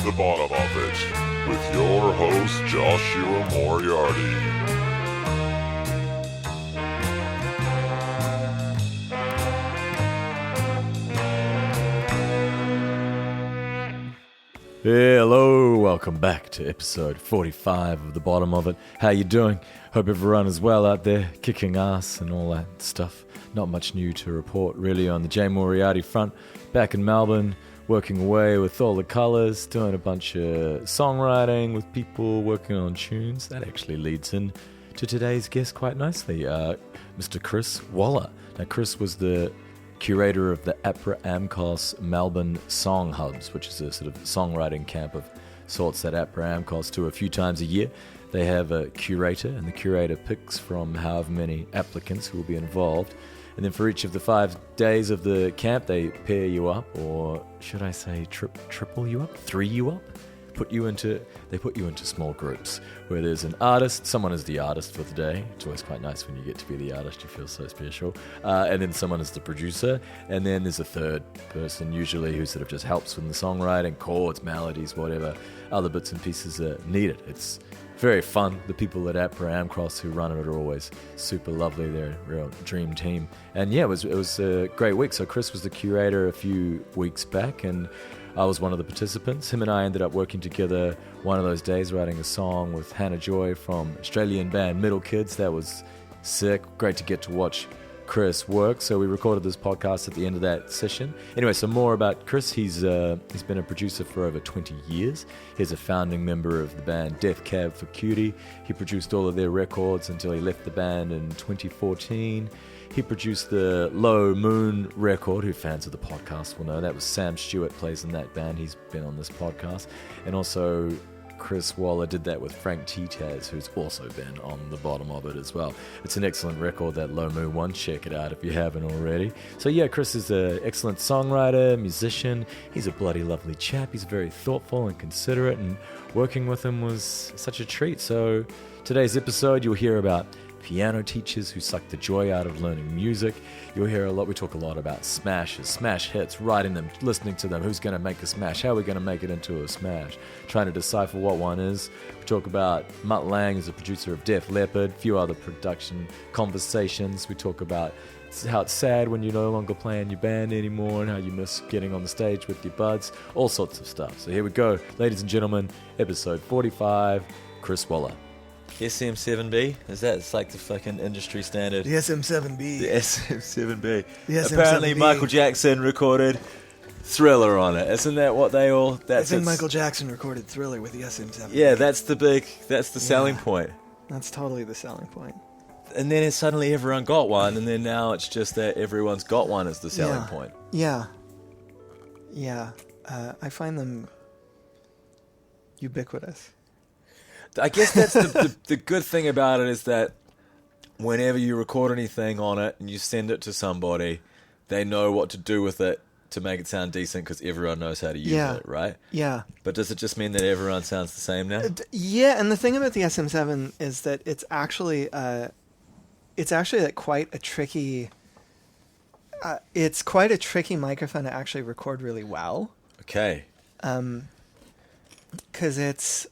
the bottom of it with your host, Joshua Moriarty. Hello, welcome back to episode 45 of The Bottom of It. How you doing? Hope everyone is well out there, kicking ass and all that stuff. Not much new to report really on the J. Moriarty front. Back in Melbourne, working away with all the colours, doing a bunch of songwriting with people, working on tunes. That actually leads in to today's guest quite nicely, Mr. Chris Walla. Now, Chris was the curator of the APRA AMCOS Melbourne Song Hubs, which is a sort of songwriting camp of sorts that APRA AMCOS do a few times a year. They have a curator, and the curator picks from however many applicants who will be involved. And then for each of the 5 days of the camp, they pair you up, or should I say triple you up, 3 you up? They put you into small groups where there's an artist, someone is the artist for the day. It's always quite nice when you get to be the artist, you feel so special. And then someone is the producer, and then there's a third person usually who sort of just helps with the songwriting, chords, melodies, whatever other bits and pieces are needed. It's very fun. The people at APRA AMCOS who run it are always super lovely. They're a real dream team. And yeah, it was a great week. So Chris was the curator a few weeks back, and I was one of the participants. Him and I ended up working together one of those days, writing a song with Hannah Joy from Australian band Middle Kids. That was sick. Great to get to watch Chris work. So we recorded this podcast at the end of that session. Anyway, so more about Chris. He's been a producer for over 20 years. He's a founding member of the band Death Cab For Cutie. He produced all of their records until he left the band in 2014. He produced the Low Moon record, who fans of the podcast will know. That was Sam Stewart plays in that band. He's been on this podcast. And also Chris Walla did that with Frank T-Taz, who's also been on the bottom of it as well. It's an excellent record, that Low Moon one. Check it out if you haven't already. So yeah, Chris is an excellent songwriter, musician. He's a bloody lovely chap. He's very thoughtful and considerate, and working with him was such a treat. So today's episode, you'll hear about piano teachers who suck the joy out of learning music. You'll hear we talk a lot about smashes, smash hits, writing them, listening to them, who's going to make a smash, how are we going to make it into a smash, trying to decipher what one is. We talk about Mutt Lange as a producer of Def Leppard, a few other production conversations. We talk about how it's sad when you're no longer playing your band anymore and how you miss getting on the stage with your buds, all sorts of stuff. So here we go, ladies and gentlemen, episode 45, Chris Walla. SM7B? It's like the fucking industry standard. The SM7B. The SM7B. The SM7B. Apparently Michael Jackson recorded Thriller on it. Isn't that what they all... I think Michael Jackson recorded Thriller with the SM7B. Yeah, that's the selling point. That's totally the selling point. And then suddenly everyone got one, and then now it's just that everyone's got one as the selling point. Yeah. Yeah. I find them ubiquitous. I guess that's the good thing about it, is that whenever you record anything on it and you send it to somebody, they know what to do with it to make it sound decent, because everyone knows how to use it, right? Yeah. But does it just mean that everyone sounds the same now? Yeah, and the thing about the SM7 is that it's actually like quite a tricky... it's quite a tricky microphone to actually record really well. Okay. Because it's...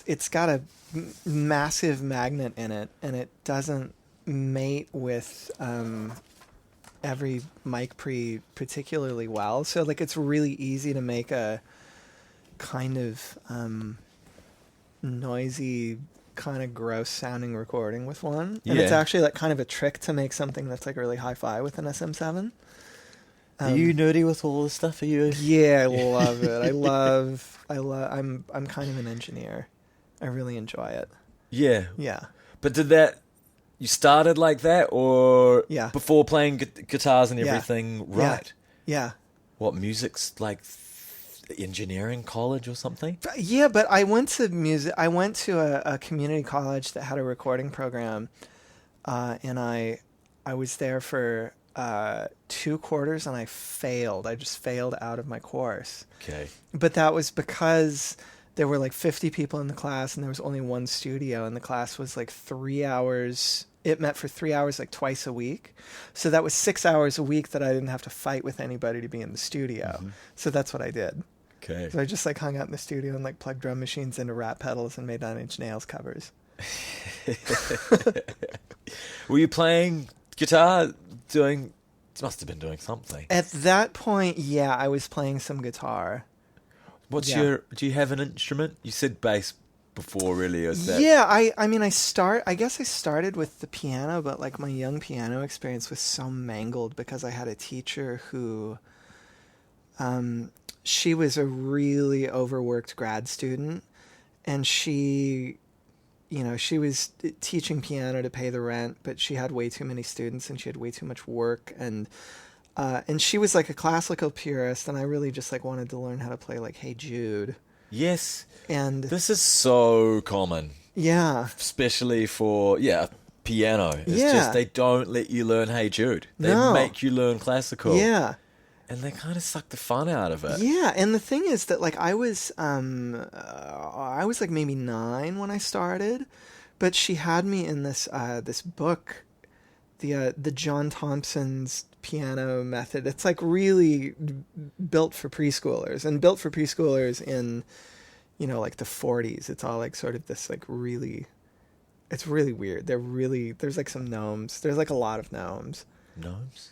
it's got a massive magnet in it, and it doesn't mate with every mic pre particularly well. So it's really easy to make a kind of noisy, kind of gross sounding recording with one. And it's actually kind of a trick to make something that's really hi-fi with an SM7. Are you nerdy with all this stuff? Are you? Yeah, I love it. I'm kind of an engineer. I really enjoy it. Yeah. Yeah. But you started like that, or before playing guitars and everything, right? Yeah. What, music's like engineering college or something? Yeah, but I went to music. I went to a community college that had a recording program, and I was there for 2 quarters, and I failed. I just failed out of my course. Okay. But that was because there were 50 people in the class, and there was only one studio, and the class was 3 hours. It met for 3 hours twice a week. So that was 6 hours a week that I didn't have to fight with anybody to be in the studio. Mm-hmm. So that's what I did. Okay. So I just like hung out in the studio and like plugged drum machines into Rat pedals and made 9 Inch Nails covers. Were you playing guitar? You must have been doing something. At that point, yeah, I was playing some guitar. Do you have an instrument? You said bass before, really, or is that? Yeah, I guess I started with the piano, but like my young piano experience was so mangled because I had a teacher who, she was a really overworked grad student, and she was teaching piano to pay the rent, but she had way too many students and she had way too much work, and she was like a classical purist, and I really just like wanted to learn how to play like Hey Jude. Yes. And this is so common. Yeah. Especially for, piano. It's Yeah. just they don't let you learn Hey Jude. They make you learn classical. Yeah. And they kind of suck the fun out of it. Yeah, and the thing is that like I was like maybe 9 when I started, but she had me in this book, the John Thompson's piano method. It's like really built for preschoolers in like the 40s. It's all like sort of this like really, it's really weird. There's like some gnomes. There's like a lot of gnomes.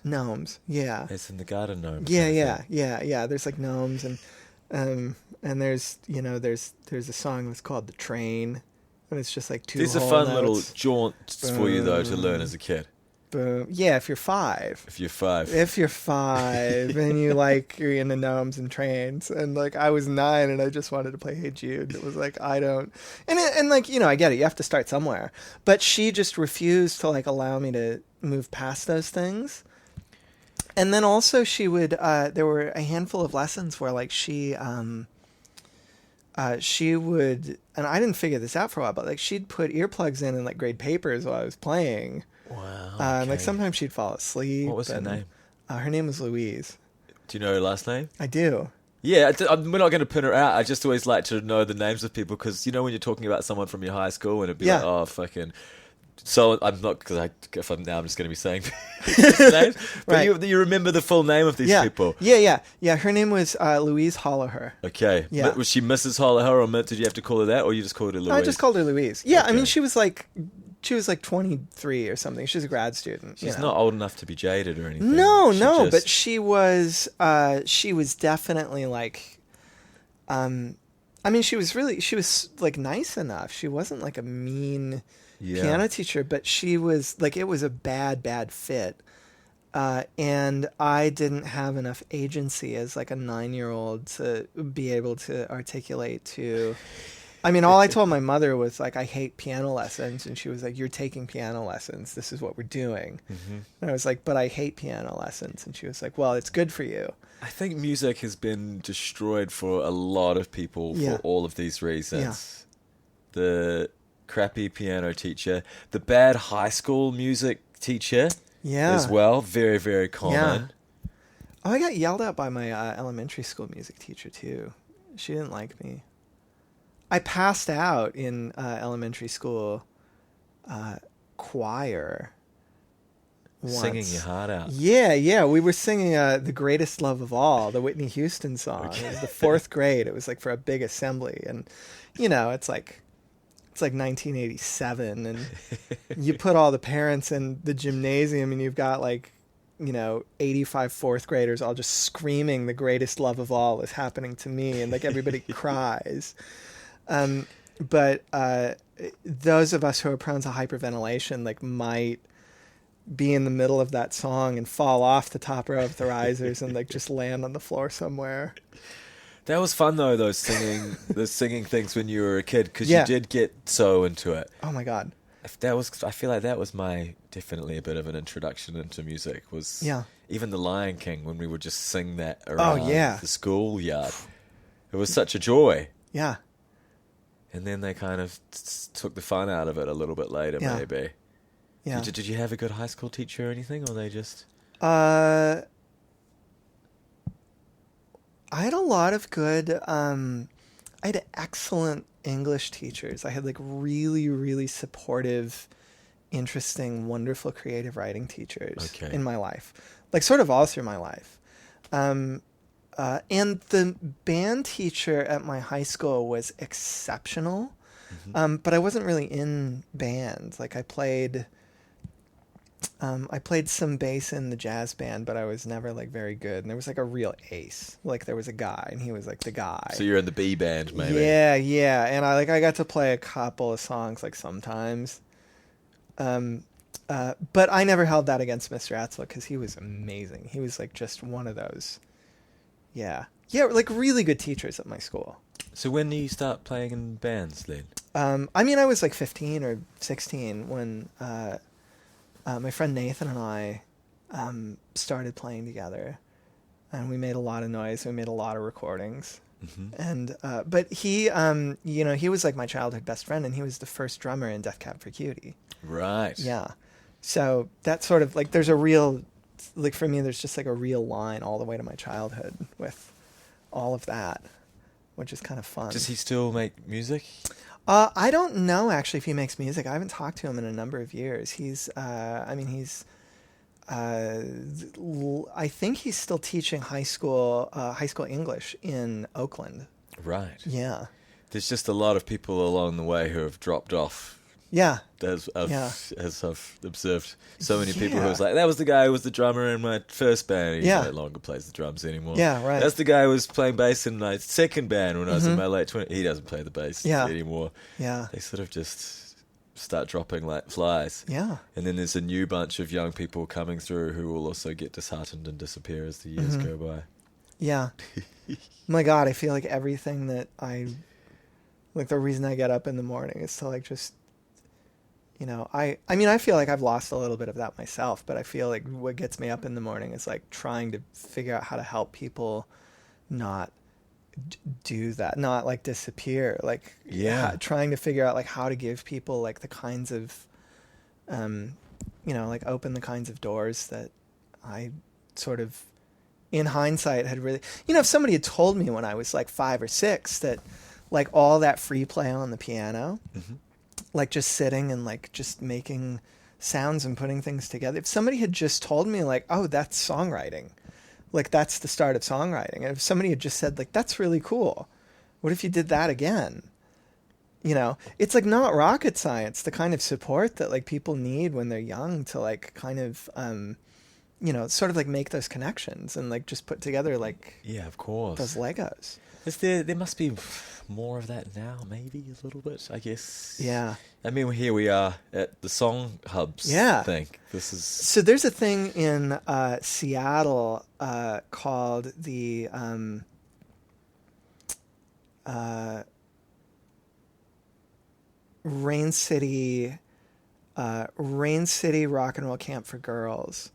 Gnomes, yeah. It's in the garden gnomes. Yeah. There's like gnomes, and there's a song that's called "The Train," and it's just like two. These are whole fun notes. little jaunts for you though to learn as a kid. Boom. Yeah, if you're 5. If you're 5. And you're into gnomes and trains, and like I was 9 and I just wanted to play Hey Jude. It was like I get it. You have to start somewhere, but she just refused to like allow me to move past those things. And then also she would there were a handful of lessons where like she would, and I didn't figure this out for a while, but like she'd put earplugs in and like grade papers while I was playing. Wow. And like sometimes she'd fall asleep. What was her name? Her name was Louise. Do you know her last name? I do. Yeah, we're not going to pin her out. I just always like to know the names of people because when you're talking about someone from your high school and it'd be like, oh, fucking. So I'm not, because if I'm now, I'm just going to be saying names. But Right. you remember the full name of these people. Yeah. Her name was Louise Hollaher. Okay. Yeah. Was she Mrs. Hollaher, or did you have to call her that, or you just called her Louise? I just called her Louise. Yeah, Okay. I mean, she was like 23 or something. She's a grad student. She's not old enough to be jaded or anything. But she was definitely like, I mean, she was like nice enough. She wasn't like a mean piano teacher, but she was like, it was a bad fit. And I didn't have enough agency as like a 9-year-old to be able to articulate to, I mean, all I told my mother was like, I hate piano lessons. And she was like, you're taking piano lessons. This is what we're doing. Mm-hmm. And I was like, but I hate piano lessons. And she was like, well, it's good for you. I think music has been destroyed for a lot of people for all of these reasons. Yeah. The crappy piano teacher, the bad high school music teacher as well. Very, very common. Yeah. Oh, I got yelled at by my elementary school music teacher too. She didn't like me. I passed out in elementary school choir once. Singing your heart out. Yeah. We were singing The Greatest Love of All, the Whitney Houston song. Okay. It was the 4th grade. It was like for a big assembly. And, it's like 1987. And you put all the parents in the gymnasium and you've got like, 85 4th graders all just screaming The Greatest Love of All is happening to me. And like everybody cries. But those of us who are prone to hyperventilation like might be in the middle of that song and fall off the top row of the risers and like just land on the floor somewhere. That was fun though, those singing things when you were a kid, because you did get so into it. Oh my God. I feel like that was definitely a bit of an introduction into music, was even The Lion King, when we would just sing that around the schoolyard. It was such a joy. Yeah. And then they kind of took the fun out of it a little bit later, maybe. Yeah. Did you have a good high school teacher or anything, or they just... I had a lot of good... I had excellent English teachers. I had like really, really supportive, interesting, wonderful creative writing teachers in my life. Like sort of all through my life. And the band teacher at my high school was exceptional. But I wasn't really in band. Like I played some bass in the jazz band, but I was never like very good. And there was like a real ace. Like there was a guy, and he was like the guy. So you're in the B band, maybe? Yeah. And I got to play a couple of songs like sometimes. But I never held that against Mr. Atzla because he was amazing. He was like just one of those. Yeah, like really good teachers at my school. So when do you start playing in bands then? I mean, I was like 15 or 16 when my friend Nathan and I started playing together, and we made a lot of noise. We made a lot of recordings, and but he, he was like my childhood best friend, and he was the first drummer in Death Cab For Cutie. Right. Yeah, so that's sort of like there's a real, like for me, there's just like a real line all the way to my childhood with all of that, which is kind of fun. Does he still make music? I don't know actually if he makes music. I haven't talked to him in a number of years. I think he's still teaching high school English in Oakland. Right. Yeah. There's just a lot of people along the way who have dropped off. Yeah. As I've observed, so many people who was like, that was the guy who was the drummer in my first band. He no longer plays the drums anymore. Yeah, right. That's the guy who was playing bass in my second band when I was in my late 20s. He doesn't play the bass anymore. Yeah. They sort of just start dropping like flies. Yeah. And then there's a new bunch of young people coming through who will also get disheartened and disappear as the years go by. Yeah. My God, I feel like everything that the reason I get up in the morning is to like just, I mean, I feel like I've lost a little bit of that myself, but I feel like what gets me up in the morning is like trying to figure out how to help people not do that, not like disappear, like trying to figure out like how to give people like the kinds of, like open the kinds of doors that I sort of, in hindsight, had really, if somebody had told me when I was like 5 or 6 that like all that free play on the piano, like just sitting and like just making sounds and putting things together. If somebody had just told me like, oh, that's songwriting, like that's the start of songwriting. And if somebody had just said like, that's really cool, what if you did that again? It's like not rocket science, the kind of support that like people need when they're young to like kind of, sort of like make those connections and like just put together like, of course, those Legos. There must be more of that now, maybe a little bit, I guess. Yeah. I mean, here we are at the Song Hubs thing. So there's a thing in Seattle called the Rain City Rock and Roll Camp for Girls.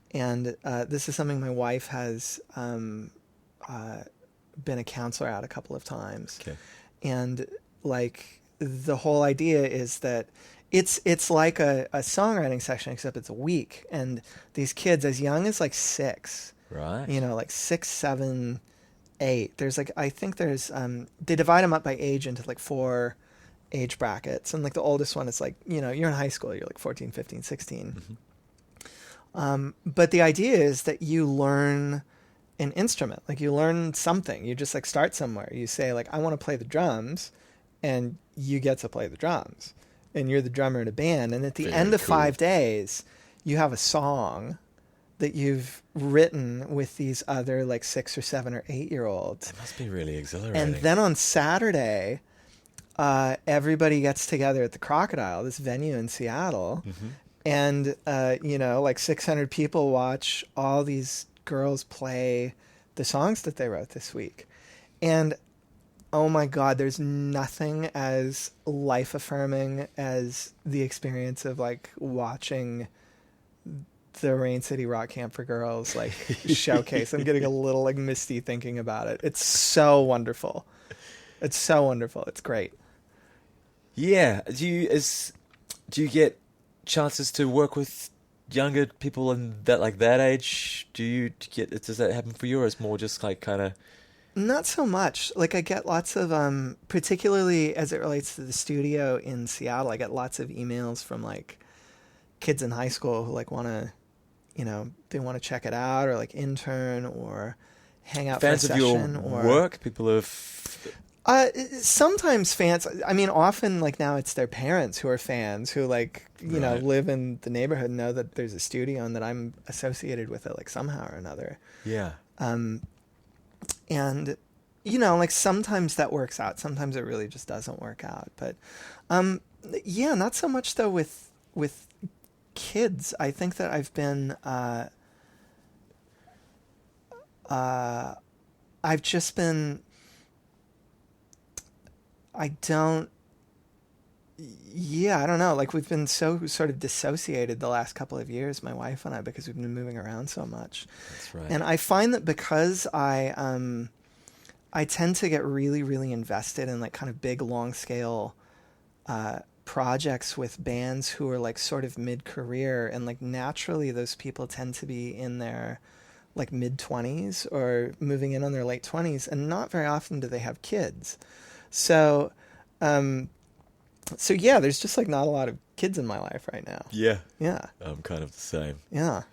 And this is something my wife has been a counselor at a couple of times. Okay. And like the whole idea is that it's like a songwriting session, except it's a week. And these kids as young as like 6, right? Like 6, 7, 8. There's like, I think there's, they divide them up by age into like 4 age brackets. And like the oldest one is like, you're in high school, you're like 14, 15, 16. But the idea is that you learn an instrument, like you learn something. You just like start somewhere. You say like, I want to play the drums, and you get to play the drums, and you're the drummer in a band. And at the end of 5 days, you have a song that you've written with these other like 6 or 7 or 8-year-olds. It must be really exhilarating. And then on Saturday, everybody gets together at the Crocodile, this venue in Seattle. And, like 600 people watch all these girls play the songs that they wrote this week. And, oh my God, there's nothing as life-affirming as the experience of, like, watching the Rain City Rock Camp for Girls, like, showcase. I'm getting a little, like, misty thinking about it. It's so wonderful. It's so wonderful. It's great. Yeah. Do you get chances to work with younger people in that age? Does that happen for you, or is more just like kind of? Not so much. Like I get lots of particularly as it relates to the studio in Seattle, I get lots of emails from like kids in high school who like want to, they want to check it out or like intern or hang out Fans for a of your session or work? People have... sometimes fans. I mean, often like now it's their parents who are fans who like Right. live in the neighborhood and know that there's a studio and that I'm associated with it like somehow or another. Yeah. And like sometimes that works out, sometimes it really just doesn't work out. But yeah, not so much though with kids. I think that I've been I've just been I don't know. Like we've been so sort of dissociated the last couple of years, my wife and I, because we've been moving around so much. That's right. And I find that because I tend to get really, really invested in like kind of big, long scale projects with bands who are like sort of mid-career, and like naturally those people tend to be in their like mid-20s or moving in on their late 20s, and not very often do they have kids. So yeah, there's just like not a lot of kids in my life right now. Yeah. Yeah. I'm kind of the same. Yeah.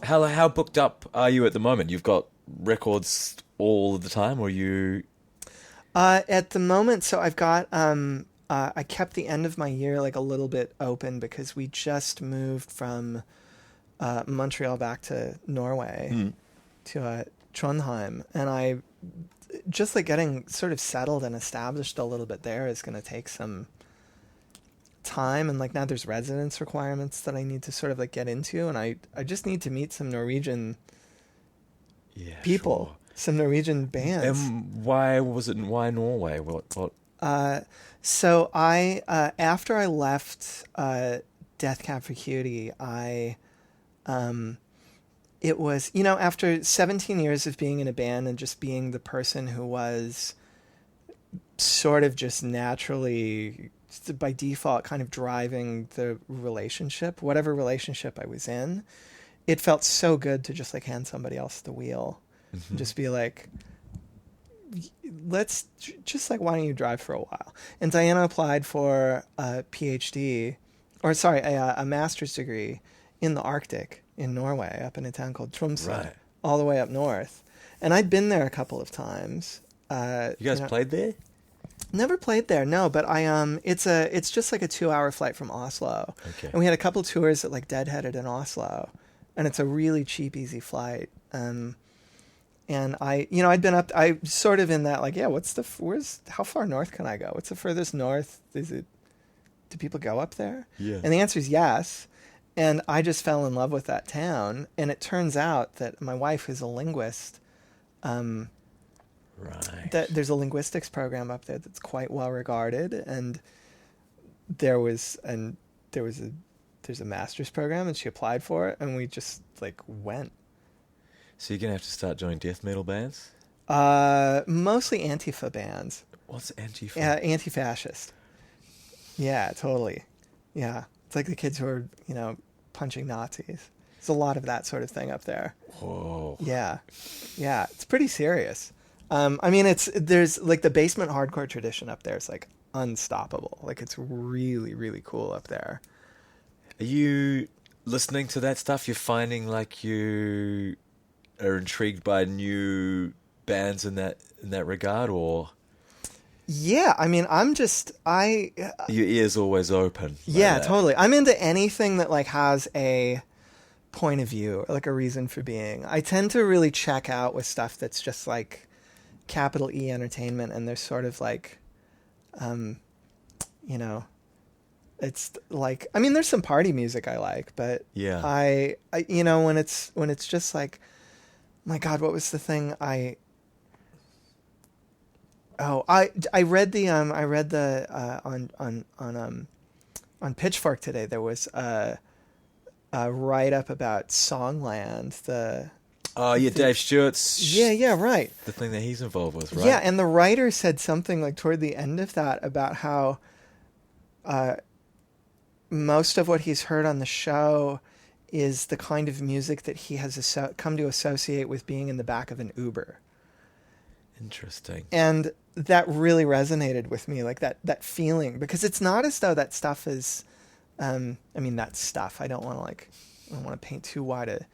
How booked up are you at the moment? You've got records all the time, or you... At the moment, so I've got, I kept the end of my year like a little bit open because we just moved from Montreal back to Norway to Trondheim, and I just like getting sort of settled and established a little bit there is going to take some time, and like now there's residence requirements that I need to sort of like get into, and I just need to meet some Norwegian people. Sure. Some Norwegian bands. Why Norway? What? So I, after I left Death Cab For Cutie, it was, after 17 years of being in a band and just being the person who was sort of just naturally, by default, kind of driving the relationship, whatever relationship I was in, it felt so good to just like hand somebody else the wheel. And just be like, let's just like, why don't you drive for a while? And Diana applied for a PhD, or sorry, a master's degree in the Arctic in Norway, up in a town called Tromsø, Right. all the way up north. And I'd been there a couple of times. You guys played there? Never played there, no. But it's just like a 2-hour flight from Oslo. Okay. And we had a couple tours that like deadheaded in Oslo, and it's a really cheap, easy flight. And I'd been up, I sort of in that, like, yeah, how far north can I go? What's the furthest north? Do people go up there? Yeah. And the answer is yes. And I just fell in love with that town. And it turns out that my wife, who's a linguist, Right. that there's a linguistics program up there that's quite well regarded. And there's a master's program, and she applied for it, and we just like went. So you're going to have to start joining death metal bands? Mostly Antifa bands. What's Antifa? Yeah, anti-fascist. Yeah, totally. Yeah. It's like the kids who are, punching Nazis. There's a lot of that sort of thing up there. Whoa. Yeah. Yeah, it's pretty serious. There's like the basement hardcore tradition up there is like unstoppable. Like it's really, really cool up there. Are you listening to that stuff? You're finding like you are intrigued by new bands in that regard, or yeah, your ears always open? Yeah, totally. I'm into anything that like has a point of view, or like a reason for being. I tend to really check out with stuff that's just like capital E entertainment, and there's sort of like it's like, there's some party music I like, but Yeah. I when it's just like, my God, what was the thing I read on Pitchfork today. There was a write up about Songland. Dave Stewart's. Yeah, right. The thing that he's involved with, right? Yeah, and the writer said something like toward the end of that about how most of what he's heard on the show is the kind of music that he has come to associate with being in the back of an Uber. Interesting. And that really resonated with me, like that feeling, because it's not as though that stuff is, that stuff, I don't want to paint too wide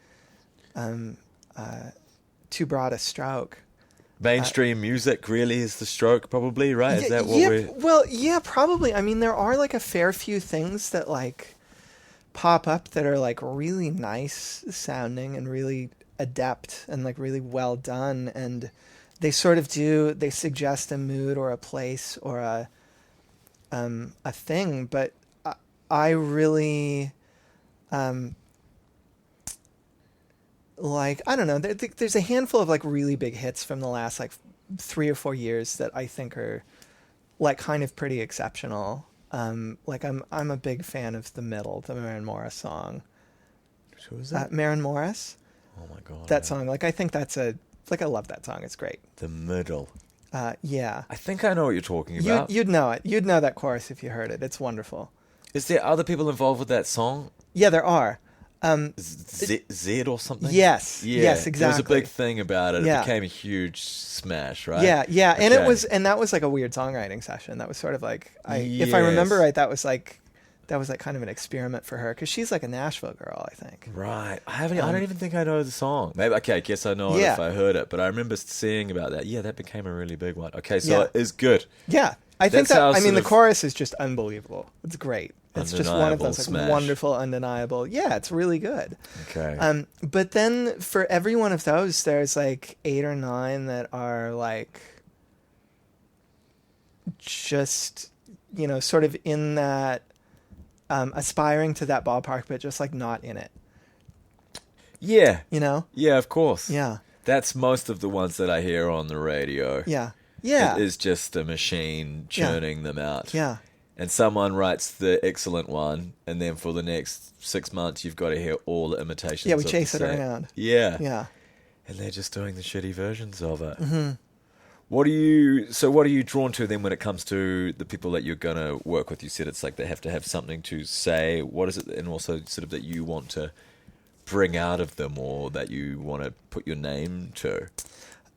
too broad a stroke. Mainstream music really is the stroke, probably, right? Is that what we're... Well, yeah, probably. I mean, there are like a fair few things that like pop up that are like really nice sounding and really adept and like really well done, and they suggest a mood or a place or a thing, but I really like, I don't know, there's a handful of like really big hits from the last like 3 or 4 years that I think are like kind of pretty exceptional. Like I'm a big fan of The Middle, the Maren Morris song. Who was that? Maren Morris. Oh my God. That song, like I think that's I love that song. It's great. The Middle. Yeah. I think I know what you're talking about. You'd know it. You'd know that chorus if you heard it. It's wonderful. Is there other people involved with that song? Yeah, there are. Zed or something? Yes. Yeah. Yes, exactly. There was a big thing about it. It Yeah. became a huge smash, right? Yeah, yeah. And Okay. that was like a weird songwriting session. That was sort of like, if Yes. I remember right, that was like kind of an experiment for her, because she's like a Nashville girl, I think. Right. I don't even think I know the song. Maybe, okay, I guess I know it Yeah. if I heard it, but I remember seeing about that. Yeah, that became a really big one. Okay, so Yeah. it is good. Yeah. I think That's how the sort of chorus is just unbelievable. It's great. It's just one of undeniable those like smash. wonderful, undeniable. Yeah, it's really good. Okay. But then for every one of those, there's like 8 or 9 that are like just, sort of in that, aspiring to that ballpark, but just like not in it. Yeah. Yeah, of course. Yeah. That's most of the ones that I hear on the radio. Yeah. Yeah. It is just a machine churning them out. Yeah. And someone writes the excellent one, and then for the next 6 months, you've got to hear all the imitations. Yeah, we of chase the it same. around. Yeah. Yeah. And they're just doing the shitty versions of it. Mm-hmm. What are you drawn to then when it comes to the people that you're going to work with? You said it's like they have to have something to say. What is it, and also sort of that you want to bring out of them, or that you want to put your name to?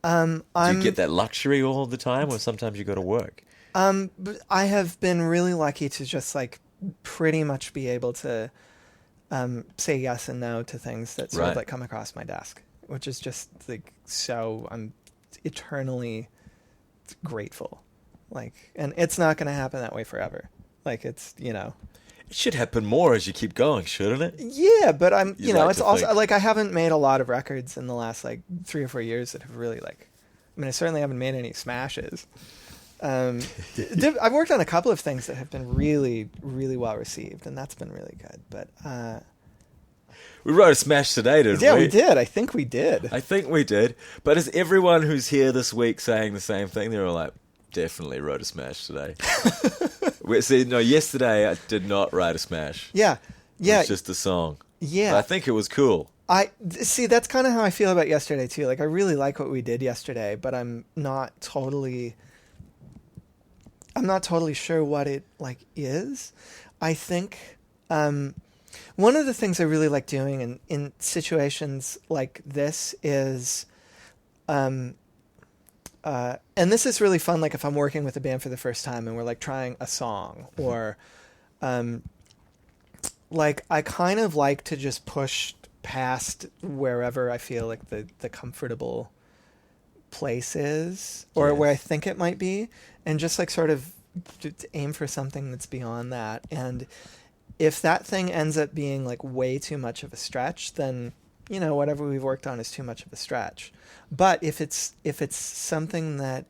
Do you get that luxury all the time, or sometimes you got to work? But I have been really lucky to just like pretty much be able to say yes and no to things that sort of like come across my desk, which is just like, so I'm eternally grateful. Like, and it's not going to happen that way forever. Like, it's, It should happen more as you keep going, shouldn't it? Yeah, but it's also think. like I haven't made a lot of records in the last like 3 or 4 years that have really like, I certainly haven't made any smashes. I've worked on a couple of things that have been really, really well received, and that's been really good. But We wrote a smash today, didn't we? yeah, we did. I think we did. I think we did. But is everyone who's here this week saying the same thing? They're all like, definitely wrote a smash today. Yesterday I did not write a smash. Yeah, It was just a song. Yeah. But I think it was cool. See, that's kind of how I feel about yesterday too. Like, I really like what we did yesterday, but I'm not totally sure what it like is. I think one of the things I really like doing in situations like this is, and this is really fun. Like if I'm working with a band for the first time and we're like trying a song, or like I kind of like to just push past wherever I feel like the comfortable place is, or where I think it might be, and just like sort of to aim for something that's beyond that. And if that thing ends up being like way too much of a stretch, then whatever we've worked on is too much of a stretch. But if it's something that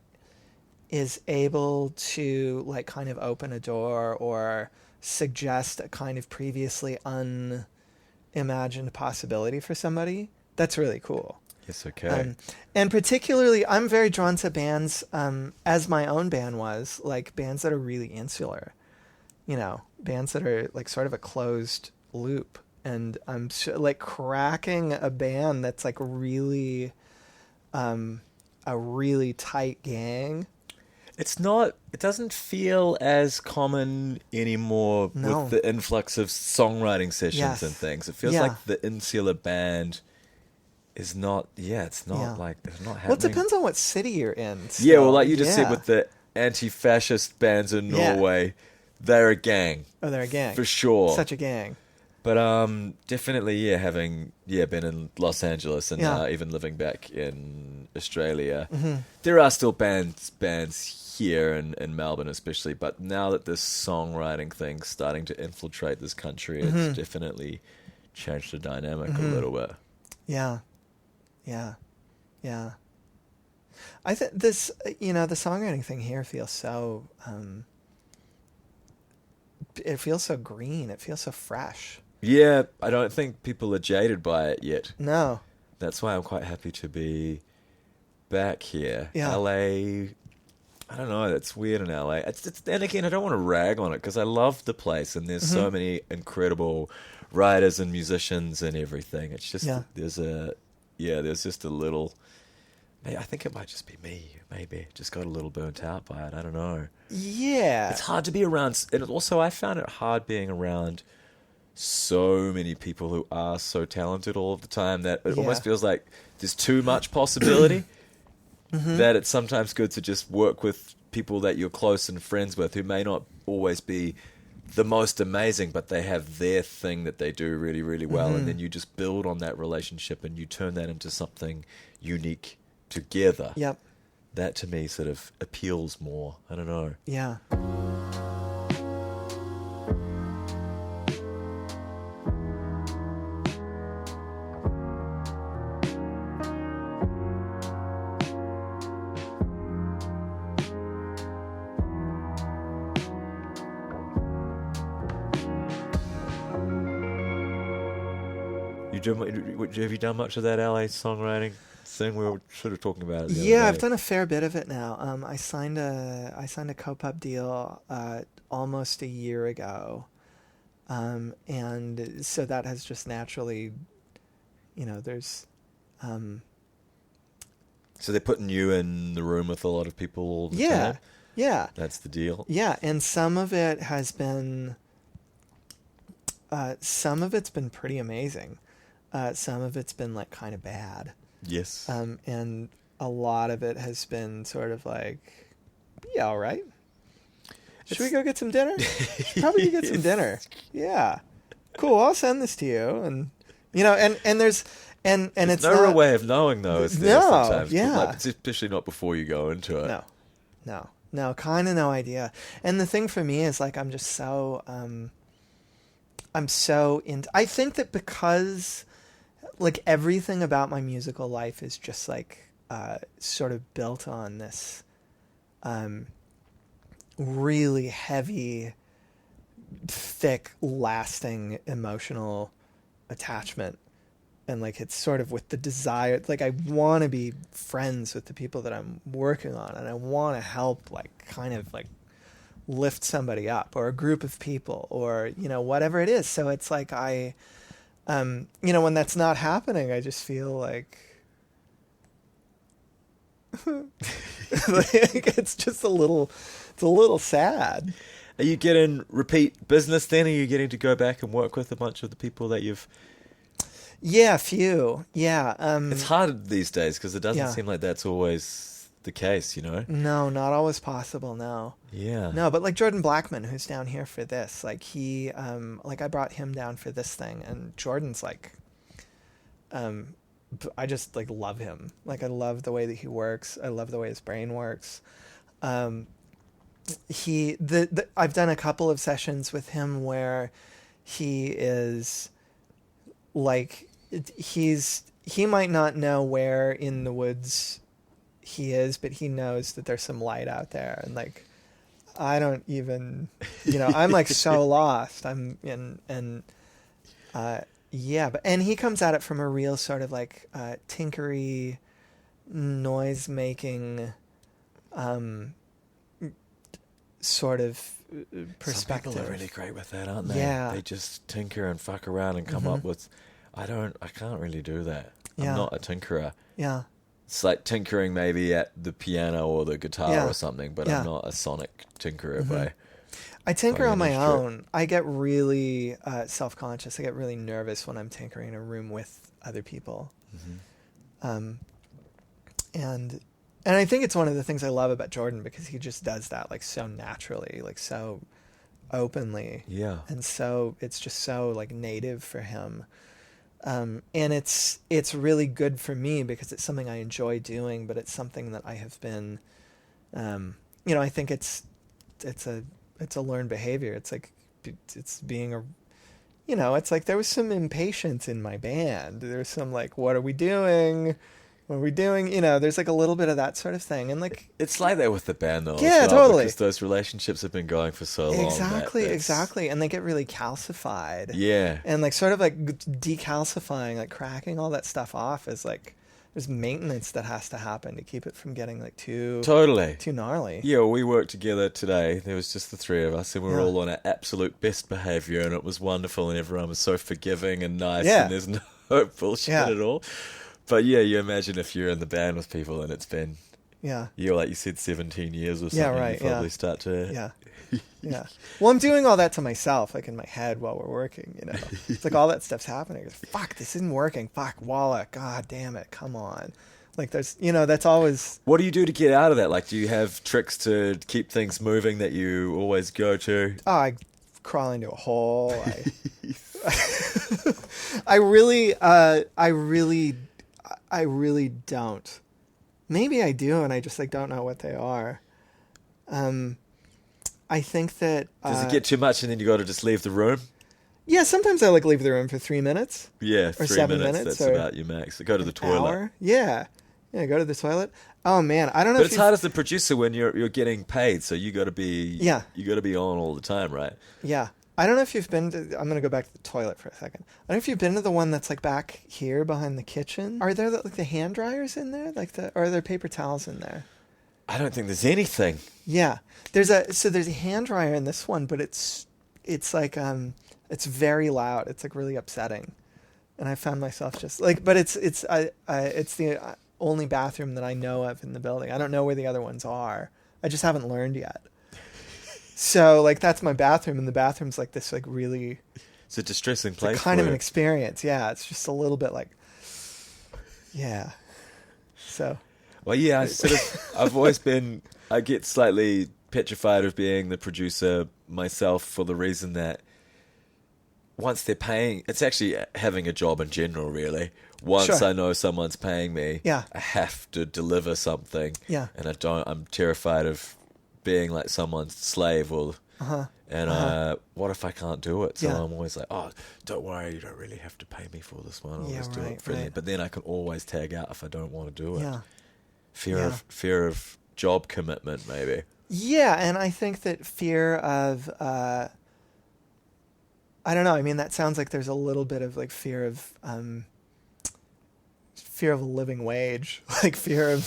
is able to like kind of open a door or suggest a kind of previously unimagined possibility for somebody, that's really cool. Yes, okay. And particularly, I'm very drawn to bands, as my own band was, like bands that are really insular, bands that are like sort of a closed loop. And I'm like cracking a band that's like really, a really tight gang. It's not. It doesn't feel as common anymore No. with the influx of songwriting sessions Yes. and things. It feels Yeah. like the insular band is not. Yeah, it's not Yeah. like it's not happening. Well, it depends on what city you're in. Yeah, well, still. like you just said Yeah. with the anti-fascist bands in Yeah. Norway, they're a gang Oh, they're a gang. for sure. Such a gang. But definitely, yeah, having been in Los Angeles and Yeah. even living back in Australia, Mm-hmm. there are still bands here in Melbourne, especially. But now that this songwriting thing's starting to infiltrate this country, Mm-hmm. it's definitely changed the dynamic a little bit. Yeah. Yeah. Yeah. I think this, the songwriting thing here feels so, it feels so green. It feels so fresh. Yeah, I don't think people are jaded by it yet. No. That's why I'm quite happy to be back here. Yeah. LA, I don't know, that's weird in LA. And again, I don't want to rag on it because I love the place and there's so many incredible writers and musicians and everything. It's just, Yeah. there's just a little, I think it might just be me, maybe. Just got a little burnt out by it, I don't know. Yeah. It's hard to be around, and also I found it hard being around so many people who are so talented all of the time that it almost feels like there's too much possibility that it's sometimes good to just work with people that you're close and friends with who may not always be the most amazing, but they have their thing that they do really, really well, and then you just build on that relationship and you turn that into something unique together. Yep. That to me sort of appeals more. I don't know. Yeah. Have you done much of that LA songwriting thing? We were sort of talking about it. the other Yeah, day. I've done a fair bit of it now. I signed a co-pub deal almost a year ago, and so that has just naturally, there's, So they're putting you in the room with a lot of people all the yeah, time? yeah, That's the deal? yeah, and some of it has been, some of it's been pretty amazing. Some of it's been like kind of bad. Yes. And a lot of it has been sort of like, yeah, all right. Should we go get some dinner? Should probably go get some dinner. Yeah. Cool. I'll send this to you. And, and there's, and it's no not, real way of knowing though, is there No, sometimes? yeah. Like, especially not before you go into it. No, kind of no idea. And the thing for me is like, I'm just so, I think that because like everything about my musical life is just like sort of built on this really heavy, thick, lasting emotional attachment. And like it's sort of with the desire, like I want to be friends with the people that I'm working on, and I want to help like kind of like lift somebody up, or a group of people, or whatever it is. So it's like when that's not happening, I just feel like it's just a little sad. Are you getting repeat business then? Are you getting to go back and work with a bunch of the people that you've... Yeah, a few. Yeah. It's hard these days because it doesn't Yeah. seem like that's always the case, No, not always possible. No. Yeah. No, but like Jordan Blackman, who's down here for this, like he, like I brought him down for this thing, and Jordan's like, I just like love him. Like I love the way that he works. I love the way his brain works. I've done a couple of sessions with him where he is like, he might not know where in the woods he is, but he knows that there's some light out there, and like I don't even, I'm like so lost. I'm in, and yeah, but and he comes at it from a real sort of like tinkery, noise making, sort of perspective. Some people are really great with that, aren't they? Yeah. They just tinker and fuck around and come up with... I can't really do that. Yeah. I'm not a tinkerer. Yeah. It's like tinkering maybe at the piano or the guitar Yeah. or something, but Yeah. I'm not a sonic tinkerer by I tinker by on my any stretch. own. I get really self-conscious. I get really nervous when I'm tinkering in a room with other people. Um, and I think it's one of the things I love about Jordan, because he just does that like so naturally, like so openly. Yeah. And so it's just so like native for him. And it's really good for me because it's something I enjoy doing, but it's something that I have been, I think it's a learned behavior. It's like, it's being it's like there was some impatience in my band. There's some like, what are we doing? What are we doing? There's like a little bit of that sort of thing. And like, It's like that with the band, though. Yeah, as well, totally. Because those relationships have been going for so long. exactly. And they get really calcified. Yeah. And like sort of like decalcifying, like cracking all that stuff off is like, there's maintenance that has to happen to keep it from getting like too gnarly. Yeah, well, we worked together today. There was just the three of us, and we were Yeah. all on our absolute best behaviour, and it was wonderful, and everyone was so forgiving and nice, Yeah. and there's no bullshit Yeah. at all. But yeah, you imagine if you're in the band with people and it's been, Yeah. like you said, 17 years or something, Yeah, right, you probably yeah. start to... Yeah. Yeah. Well, I'm doing all that to myself, like in my head while we're working, It's like all that stuff's happening. It's, fuck, this isn't working. Fuck, Walla. God damn it. Come on. Like there's, that's always... What do you do to get out of that? Like, do you have tricks to keep things moving that you always go to? Oh, I crawl into a hole. I really don't. Maybe I do, and I just like don't know what they are. I think that Does it get too much and then you got to just leave the room? yeah, sometimes I like leave the room for 3 minutes. Yeah, Or 3 7 minutes. minutes, That's or about your max. Go to the toilet. Hour. Yeah, go to the toilet. Oh man, I don't know. But if it's hard as the producer when you're getting paid, so you got to be Yeah. you got to be on all the time, right? Yeah, I don't know if you've been to. I'm gonna go back to the toilet for a second. I don't know if you've been to the one that's like back here behind the kitchen. Are there like the hand dryers in there? Or are there paper towels in there? I don't think there's anything. Yeah, there's a hand dryer in this one, but it's like it's very loud. It's like really upsetting, and I found myself just like, but it's the only bathroom that I know of in the building. I don't know where the other ones are. I just haven't learned yet. So like that's my bathroom, and the bathroom's like this like really It's a distressing it's place. like kind for of an you. experience. Yeah, it's just a little bit like yeah. So Well, yeah, I've always been. I get slightly petrified of being the producer myself for the reason that once they're paying, it's actually having a job in general, really. Once Sure. I know someone's paying me, Yeah. I have to deliver something. Yeah. And I'm terrified of being like someone's slave or. And what if I can't do it? So Yeah. I'm always like, oh, don't worry, you don't really have to pay me for this one. I'll Yeah, just do right, it freely. right. But then I can always tag out if I don't want to do it. yeah. Fear of job commitment, maybe. Yeah, and I think that fear of I don't know. I mean, that sounds like there's a little bit of like fear of a living wage, like fear of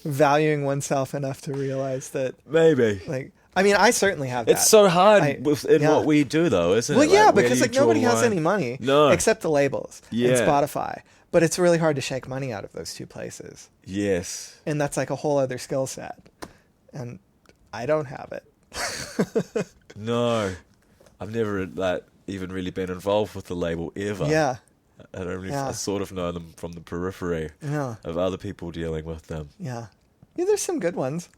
valuing oneself enough to realize that, Maybe. like, I mean, I certainly have that. It's so hard I- in yeah. what we do, though, isn't Well, it? yeah, Like, where because do you like nobody draw the has line? any money, No. except the labels and Yeah. Spotify. But it's really hard to shake money out of those two places, Yes. and that's like a whole other skill set, and I don't have it. No. I've never even really been involved with the label ever. Yeah, I don't really. Yeah. I sort of know them from the periphery yeah, of other people dealing with them. yeah. Yeah, there's some good ones.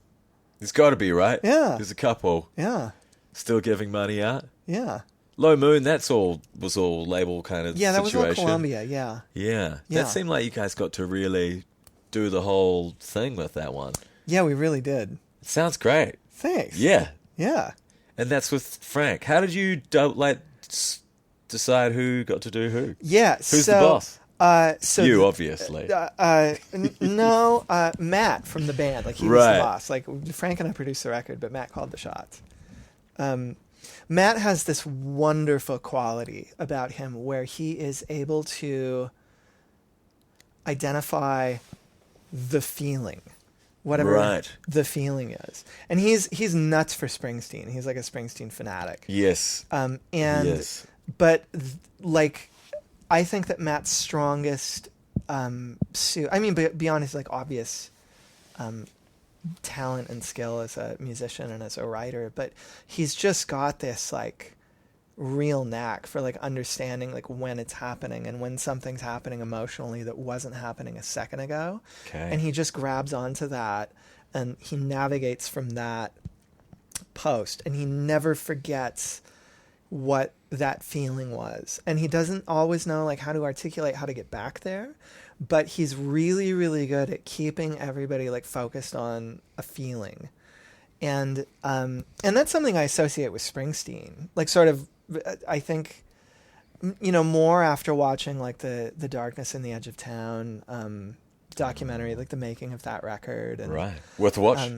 There's got to be, right? Yeah. There's a couple Yeah, still giving money out. yeah. Low Moon, was all label kind of Yeah, that was situation. all Columbia, yeah. Yeah. Yeah. That seemed like you guys got to really do the whole thing with that one. Yeah, we really did. It sounds great. Thanks. Yeah. Yeah. And that's with Frank. How did you decide who got to do who? Yeah. Who's the boss? So You, obviously. No, Matt from the band. Like, he was Right. the boss. Like, Frank and I produced the record, but Matt called the shots. Matt has this wonderful quality about him where he is able to identify the feeling, whatever Right. the feeling is. And he's nuts for Springsteen. He's like a Springsteen fanatic. Yes. And Yes. but like I think that Matt's strongest I mean, beyond his like obvious talent and skill as a musician and as a writer, but he's just got this like real knack for like understanding like when it's happening and when something's happening emotionally that wasn't happening a second ago. Okay. And he just grabs onto that and he navigates from that post, and he never forgets what that feeling was. And he doesn't always know like how to articulate how to get back there, but he's really, really good at keeping everybody like focused on a feeling. And that's something I associate with Springsteen. Like sort of, I think, you know, more after watching like the Darkness in the Edge of Town documentary, like the making of that record. And, Right. Worth a watch.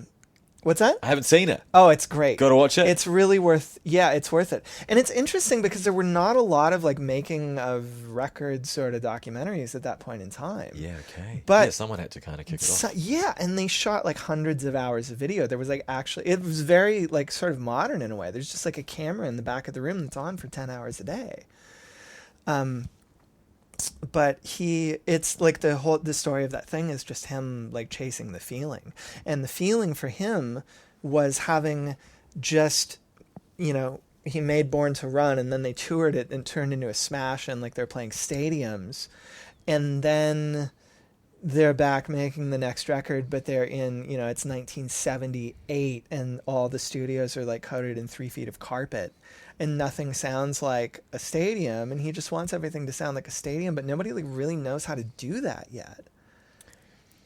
What's that? I haven't seen it. Oh, it's great. Got to watch it. It's really it's worth it. And it's interesting because there were not a lot of like making of records sort of documentaries at that point in time. Yeah, okay. But yeah, someone had to kind of kick it off. Yeah, and they shot like hundreds of hours of video. There was like actually, it was very like sort of modern in a way. There's just like a camera in the back of the room that's on for 10 hours a day. But it's like the story of that thing is just him like chasing the feeling. And the feeling for him was having just, you know, he made Born to Run and then they toured it and turned into a smash and like they're playing stadiums. And then they're back making the next record, but they're in, you know, it's 1978 and all the studios are like coated in 3 feet of carpet. And nothing sounds like a stadium, and he just wants everything to sound like a stadium, but nobody like really knows how to do that yet.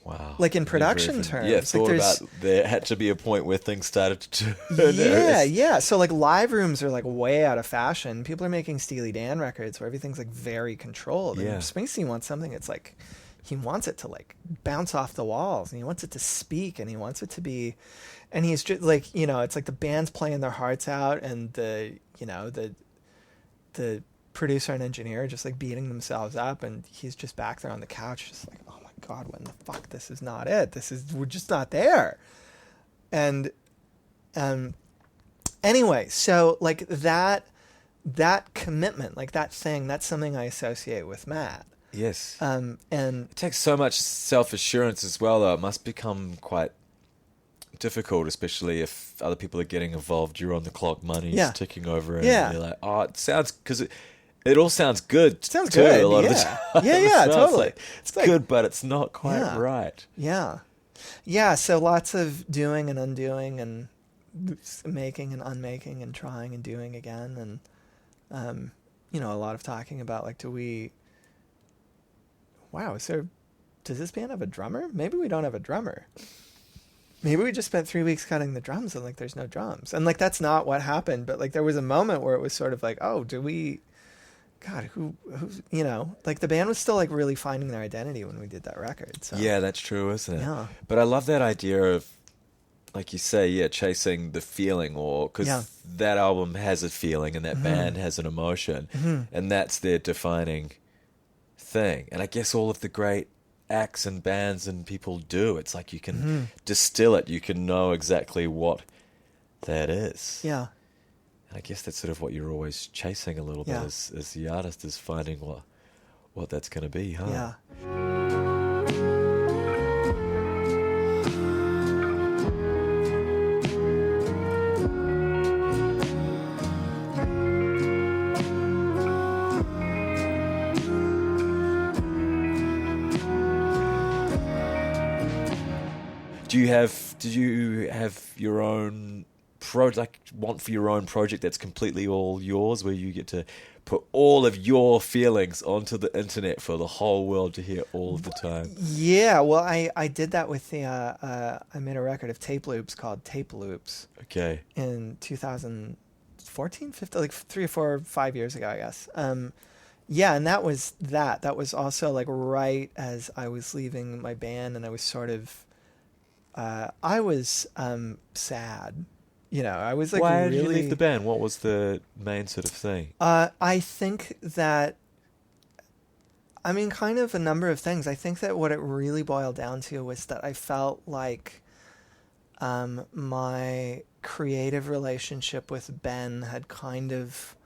Wow. Like in production terms. Yeah, thought like about there had to be a point where things started to turn. Yeah. So like live rooms are like way out of fashion. People are making Steely Dan records where everything's like very controlled. Yeah. And Springsteen wants something that's like, he wants it to like bounce off the walls, and he wants it to speak, and he wants it to be, and he's just like, you know, it's like the band's playing their hearts out, and the producer and engineer just like beating themselves up, and he's just back there on the couch just like, oh my God, when the fuck, this is not it. We're just not there. And anyway, so like that commitment, like that thing, that's something I associate with Matt. Yes. And it takes so much self-assurance as well, though. It must become quite difficult, especially if other people are getting involved. You're on the clock, money's ticking over, and you're like, oh, it sounds, because it all sounds good. It sounds too, good. A lot of the time. Yeah, totally. It's like, good, but it's not quite right. Yeah. So lots of doing and undoing, and making and unmaking, and trying and doing again, and you know, a lot of talking about like, does this band have a drummer? Maybe we don't have a drummer. Maybe we just spent 3 weeks cutting the drums and like there's no drums. And like that's not what happened, but like there was a moment where it was sort of like, oh, who's, you know, like the band was still like really finding their identity when we did that record. So yeah, that's true, isn't it? Yeah. But I love that idea of, like you say, chasing the feeling, or because that album has a feeling and that band has an emotion, and that's their defining thing. And I guess all of the great acts and bands and people do. It's like you can distill it. You can know exactly what that is. Yeah. And I guess that's sort of what you're always chasing a little bit as the artist, is finding what that's going to be, huh? Yeah. Did you have your own want for your own project that's completely all yours, where you get to put all of your feelings onto the internet for the whole world to hear all of the time? Yeah, well, I did that with the I made a record of tape loops called Tape Loops. Okay. In 2014, 15, like 3 or 4 or 5 years ago, I guess. Yeah, and that was also like right as I was leaving my band, and I was sort of I was sad. You know, I was like, why really... did you leave the band? What was the main sort of thing? I think that, I mean, kind of a number of things. I think that what it really boiled down to was that I felt like my creative relationship with Ben had kind of,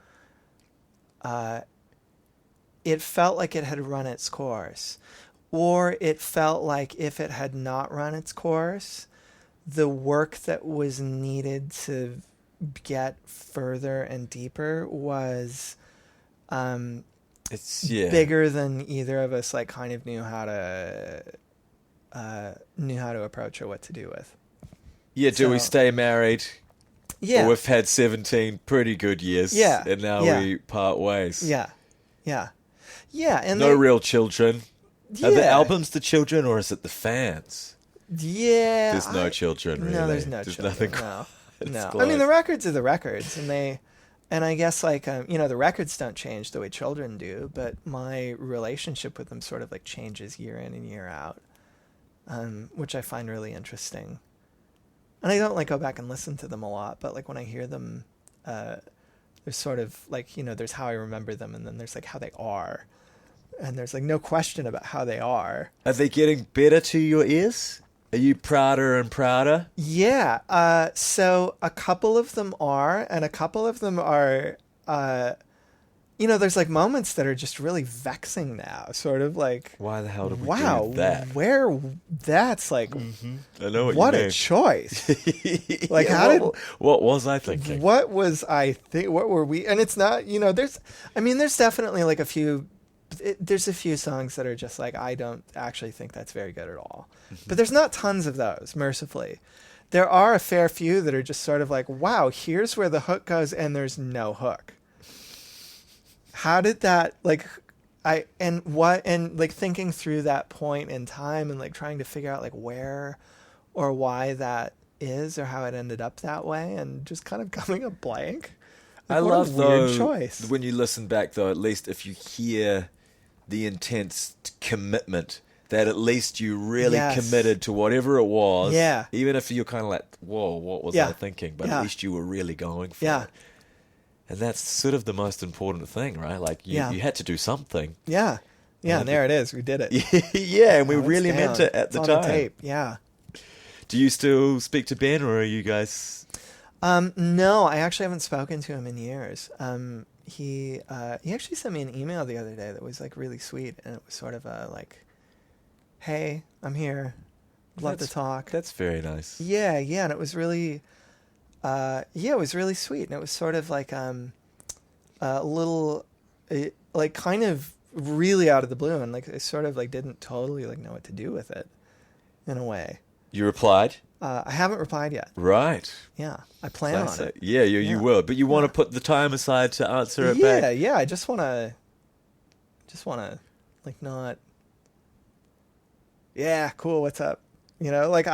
it felt like it had run its course. or it felt like if it had not run its course, the work that was needed to get further and deeper was It's bigger than either of us like kind of knew how to approach or what to do with. Yeah, do we So- stay married? Yeah. Well, we've had 17 pretty good years. Yeah, And now yeah. we part ways. Yeah. Yeah. Yeah. And No real children. yeah. Are the albums the children or is it the fans? Yeah. There's no children, really. No, there's no children. Nothing No. It's No. I close. mean, the records are the records, and I guess like the records don't change the way children do, but my relationship with them sort of like changes year in and year out, which I find really interesting. And I don't like go back and listen to them a lot, but like when I hear them, there's sort of like there's how I remember them, and then there's like how they are, and there's like no question about how they are. Are they getting better to your ears? Are you prouder and prouder? Yeah. So a couple of them are, and a couple of them are, there's like moments that are just really vexing now. Sort of like, Why the hell did we wow, do that? that's like, I know what what you a mean. choice. Like, Yeah, how did, what was I thinking? what was I think, what were we, and it's not, there's definitely like there's a few songs that are just like, I don't actually think that's very good at all. But there's not tons of those, mercifully. There are a fair few that are just sort of like, wow, here's where the hook goes and there's no hook. How did that, like, thinking through that point in time and like trying to figure out like where or why that is or how it ended up that way and just kind of coming up blank. Like, I what a love weird though choice. when you listen back though, at least if you hear the intense commitment that at least you really Yes. committed to whatever it was. Yeah. Even if you're kind of like, whoa, what was Yeah. I thinking? But Yeah. at least you were really going for Yeah. it. And that's sort of the most important thing, right? Like you, Yeah. you had to do something. Yeah. Yeah, and there it is. We did it. Yeah, and we Oh, it's really meant down. it at It's the on time. tape. Yeah. Do you still speak to Ben, or are you guys? No, I actually haven't spoken to him in years. He actually sent me an email the other day that was like really sweet, and it was sort of like, "Hey, I'm here. Love to talk." That's very nice. Yeah, yeah, and it was really, it was really sweet, and it was sort of like a little, like kind of really out of the blue, and like I sort of like didn't totally like know what to do with it, in a way. You replied? I haven't replied yet. Right. Yeah, I plan on Classic. it. Yeah, you Yeah. will. But you want to Yeah. put the time aside to answer it Yeah, back? yeah. I just wanna, like not. Yeah, cool. What's up? Like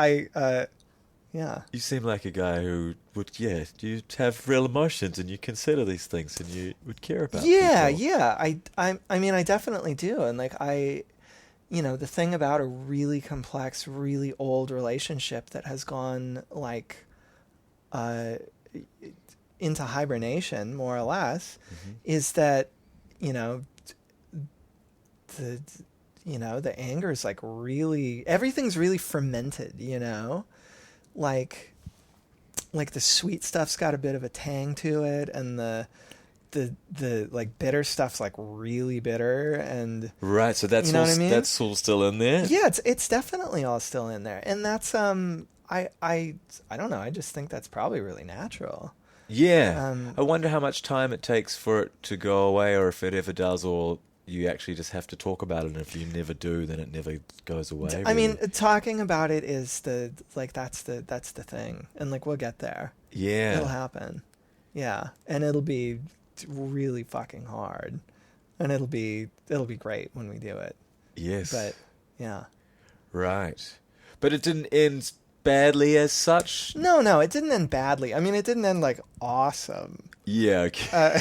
yeah. You seem like a guy who would, you have real emotions and you consider these things and you would care about Yeah, people. yeah. I mean, I definitely do, and like the thing about a really complex, really old relationship that has gone like into hibernation, more or less, is that the anger is like really, everything's really fermented, like the sweet stuff's got a bit of a tang to it, and the like bitter stuff's like really bitter, and Right, so that's You know all, what I mean? that's all still in there? yeah, it's definitely all still in there, and that's I don't know, I just think that's probably really natural. Yeah. I wonder how much time it takes for it to go away, or if it ever does, or you actually just have to talk about it, and if you never do, then it never goes away. I mean, really. talking about it is that's the thing, and like we'll get there. Yeah. It'll happen. Yeah, and it'll be really fucking hard, and it'll be great when we do it. Yes. But yeah. Right. But it didn't end badly as such? No, it didn't end badly. I mean, it didn't end like awesome. Yeah, okay.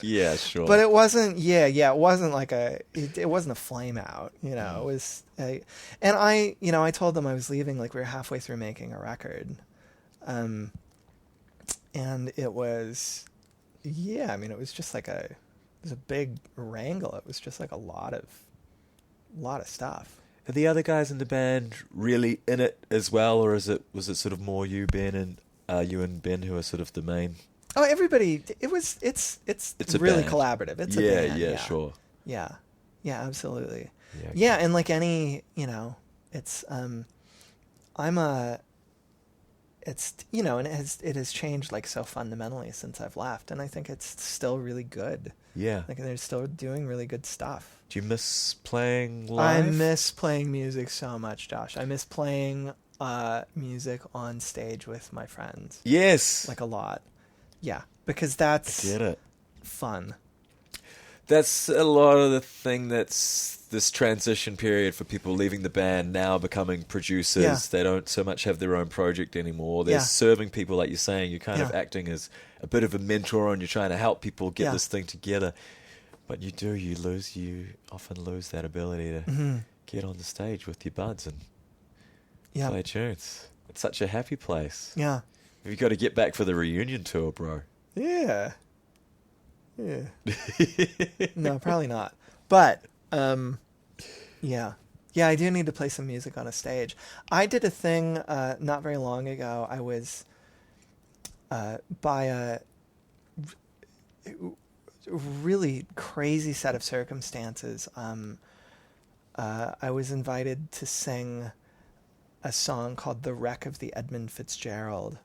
Yeah, sure. But it wasn't. Yeah, it wasn't like it wasn't a flame out. It was. And I told them I was leaving. Like we were halfway through making a record, and it was. Yeah, I mean, it was just like it was a big wrangle. It was just like a lot of stuff. Are the other guys in the band really in it as well, or was it sort of more you, Ben, and you and Ben who are sort of the main? Oh, everybody! It's a really band. collaborative. It's a Yeah, band. yeah, sure. Yeah, Yeah, absolutely. Yeah. Yeah, and like any, it's it's and it has changed like so fundamentally since I've left, and I think it's still really good. Yeah. Like they're still doing really good stuff. Do you miss playing live? I miss playing music so much, Josh. I miss playing music on stage with my friends. Yes. Like a lot. Yeah, because that's I get it. fun. That's a lot of the thing that's this transition period for people leaving the band, now becoming producers. Yeah. They don't so much have their own project anymore. They're Yeah. serving people, like you're saying. You're kind of Yeah. acting as a bit of a mentor, and you're trying to help people get Yeah. this thing together. But you often lose that ability to Mm-hmm. get on the stage with your buds and Yeah. play tunes. It's such a happy place. Yeah. You've got to get back for the reunion tour, bro. Yeah. Yeah. No, probably not. But yeah. Yeah, I do need to play some music on a stage. I did a thing not very long ago. I was by a really crazy set of circumstances. I was invited to sing a song called "The Wreck of the Edmund Fitzgerald"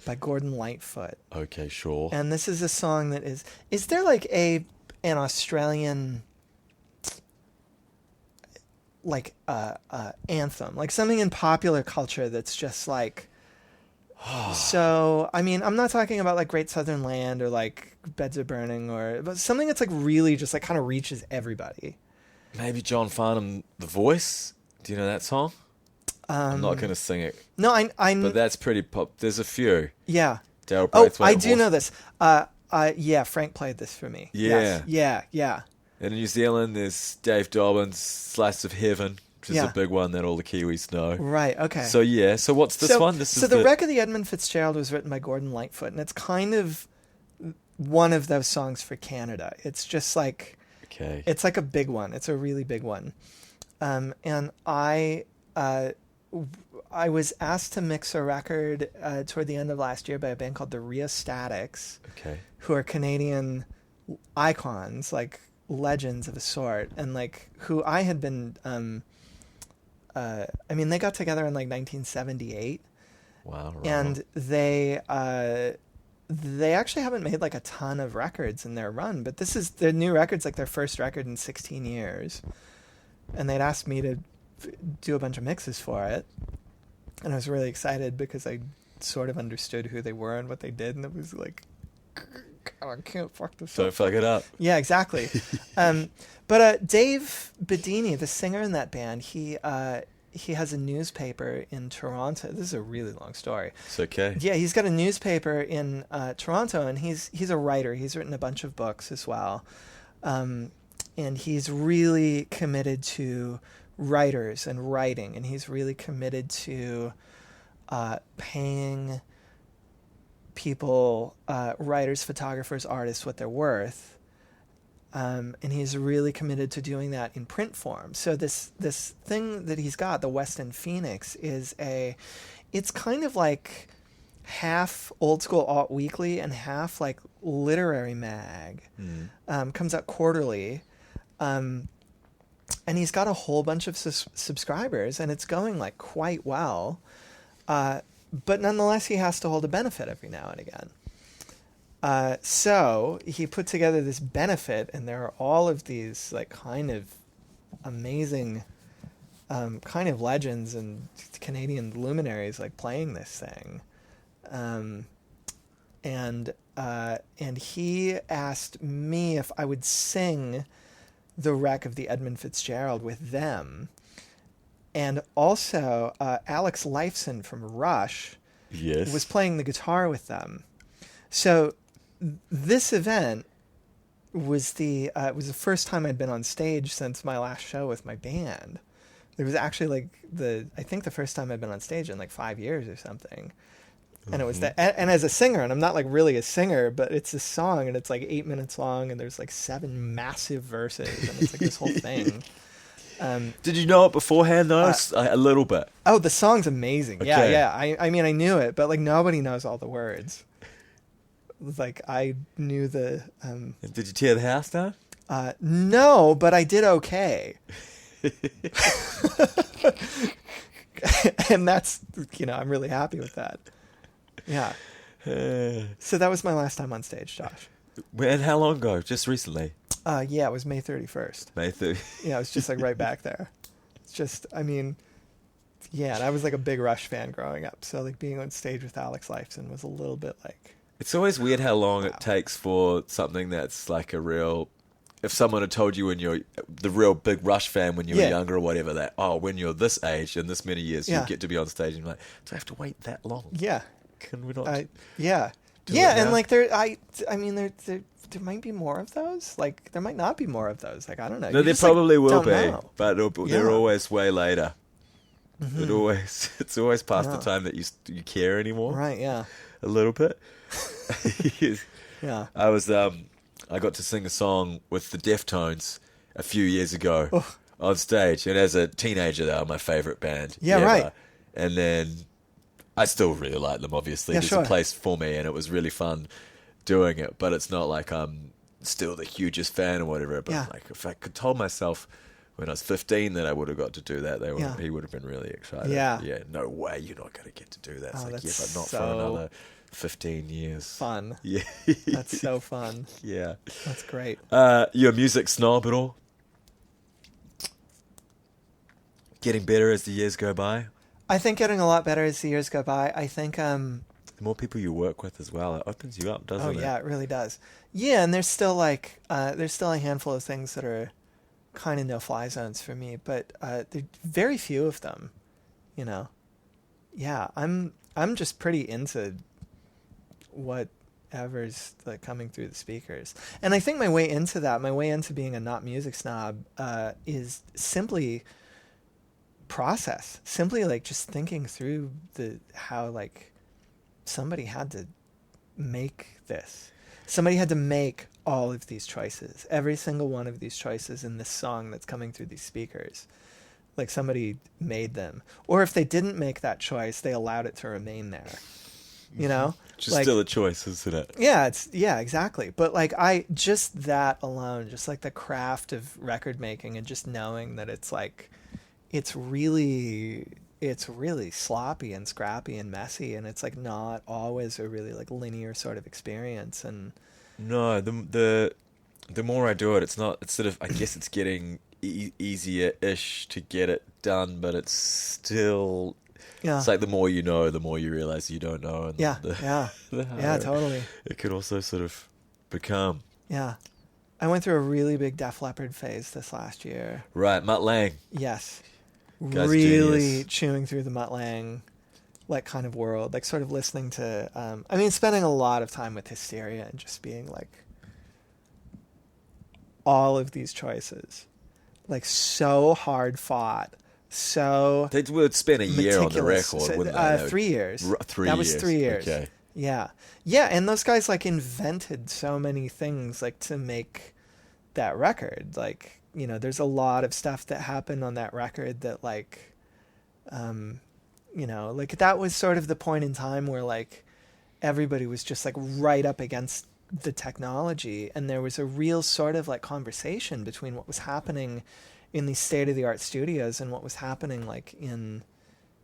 by Gordon Lightfoot. Okay, sure. And this is a song that is there like an Australian like anthem, like something in popular culture that's just like so, I mean, I'm not talking about like Great Southern Land or like Beds Are Burning but something that's like really just like kind of reaches everybody. Maybe John Farnham, The Voice. Do you know that song? I'm not going to sing it. No, I But that's pretty pop. There's a few. yeah. Daryl Oh, Braithwaite I do Voice. know this. Yeah, Frank played this for me. Yeah. Yes. Yeah. In New Zealand, there's Dave Dobbins' Slice of Heaven, which is Yeah. a big one that all the Kiwis know. Right. Okay. So, yeah. So, what's this one? This so is the Wreck of the Edmund Fitzgerald was written by Gordon Lightfoot, and it's kind of one of those songs for Canada. It's just like Okay. it's like a big one. It's a really big one. And I was asked to mix a record toward the end of last year by a band called the Rheostatics, Okay. who are Canadian icons, like legends of a sort, and like who I had been. I mean, they got together in like 1978. Wow. Right. And they actually haven't made like a ton of records in their run, but this is their new record's like their first record in 16 years. And they'd asked me to do a bunch of mixes for it. And I was really excited because I sort of understood who they were and what they did, and it was like, I can't fuck this Don't up. fuck it up. Yeah, exactly. But Dave Bedini, the singer in that band, he has a newspaper in Toronto. This is a really long story. It's okay. Yeah, he's got a newspaper in Toronto, and he's a writer. He's written a bunch of books as well, and he's really committed to writers and writing, and he's really committed to paying people, writers, photographers, artists, what they're worth. And he's really committed to doing that in print form. So this thing that he's got, the West End Phoenix, it's kind of like half old school alt weekly and half like literary mag. Comes out quarterly. And he's got a whole bunch of subscribers, and it's going like quite well. But nonetheless, he has to hold a benefit every now and again. So he put together this benefit, and there are all of these like kind of amazing kind of legends and Canadian luminaries like playing this thing. And he asked me if I would sing The Wreck of the Edmund Fitzgerald with them. And also Alex Lifeson from Rush Yes. was playing the guitar with them. So this event was the first time I'd been on stage since my last show with my band. It was actually like I think the first time I'd been on stage in like 5 years or something. And it was that, and as a singer, and I'm not like really a singer, but it's a song, and it's like 8 minutes long, and there's like 7 massive verses, and it's like this whole thing. Did you know it beforehand though? A little bit. Oh, the song's amazing. Yeah, Okay. yeah. I mean, I knew it, but like nobody knows all the words. Like I knew the. Did you tear the house down? No, but I did okay. And that's, I'm really happy with that. Yeah. So that was my last time on stage, Josh. And how long ago? Just recently? Yeah, it was May 31st. May 30th. Yeah, it was just like right back there. It's just, yeah, and I was like a big Rush fan growing up. So like being on stage with Alex Lifeson was a little bit like... It's always weird how long it takes for something that's like a real... If someone had told you when you're the real big Rush fan when you were younger or whatever, that, when you're this age and this many years, you get to be on stage, and you're like, do I have to wait that long? Yeah. Can we not? Yeah. Yeah, and like there might be more of those. Like there might not be more of those. Like I don't know. No, You there just, like, probably will don't be, know. but they're always way later. Mm-hmm. It's always past the time that you care anymore. Right. Yeah. A little bit. Yeah. I got to sing a song with the Deftones a few years ago on stage, and as a teenager, they were my favorite band. Yeah, ever. right. And then I still really like them. Obviously, there's a place for me, and it was really fun doing it. But it's not like I'm still the hugest fan or whatever. But like, if I could told myself when I was 15 that I would have got to do that, he would have been really excited. Yeah. No way, you're not going to get to do that. It's like, that's but not so for another 15 years. Fun. Yeah. That's so fun. Yeah. That's great. You a music snob at all? Getting better as the years go by? I think getting a lot better as the years go by. I think the more people you work with as well, it opens you up, doesn't it? Oh yeah, it really does. Yeah, and there's still a handful of things that are kind of no-fly zones for me, but there are very few of them. Yeah, I'm just pretty into whatever's like coming through the speakers, and I think my way into being a not music snob, is simply process, simply like just thinking through how like somebody had to make this. Somebody had to make all of these choices, every single one of these choices in this song that's coming through these speakers. Like somebody made them. Or if they didn't make that choice, they allowed it to remain there. Just like, still a choice, isn't it? Yeah, exactly. But like just that alone, just like the craft of record making and just knowing that it's like, it's really sloppy and scrappy and messy, and it's like not always a really like linear sort of experience. And no, the more I do it, it's sort of, I guess it's getting easier-ish to get it done, but it's still, it's like the more you know, the more you realize you don't know. And yeah, totally. It could also sort of become. Yeah. I went through a really big Def Leppard phase this last year. Right, Mutt Lange. Yes. Guy's really genius. Chewing through the Mutt Lange like kind of world, like sort of listening to spending a lot of time with Hysteria and just being like, all of these choices, like so hard fought, so they would spend a year on the record, wouldn't they? 3 years. 3 that years. Was 3 years. Okay. Yeah, and those guys like invented so many things like to make that record. Like, there's a lot of stuff that happened on that record that like, like that was sort of the point in time where like everybody was just like right up against the technology, and there was a real sort of like conversation between what was happening in these state-of-the-art studios and what was happening like in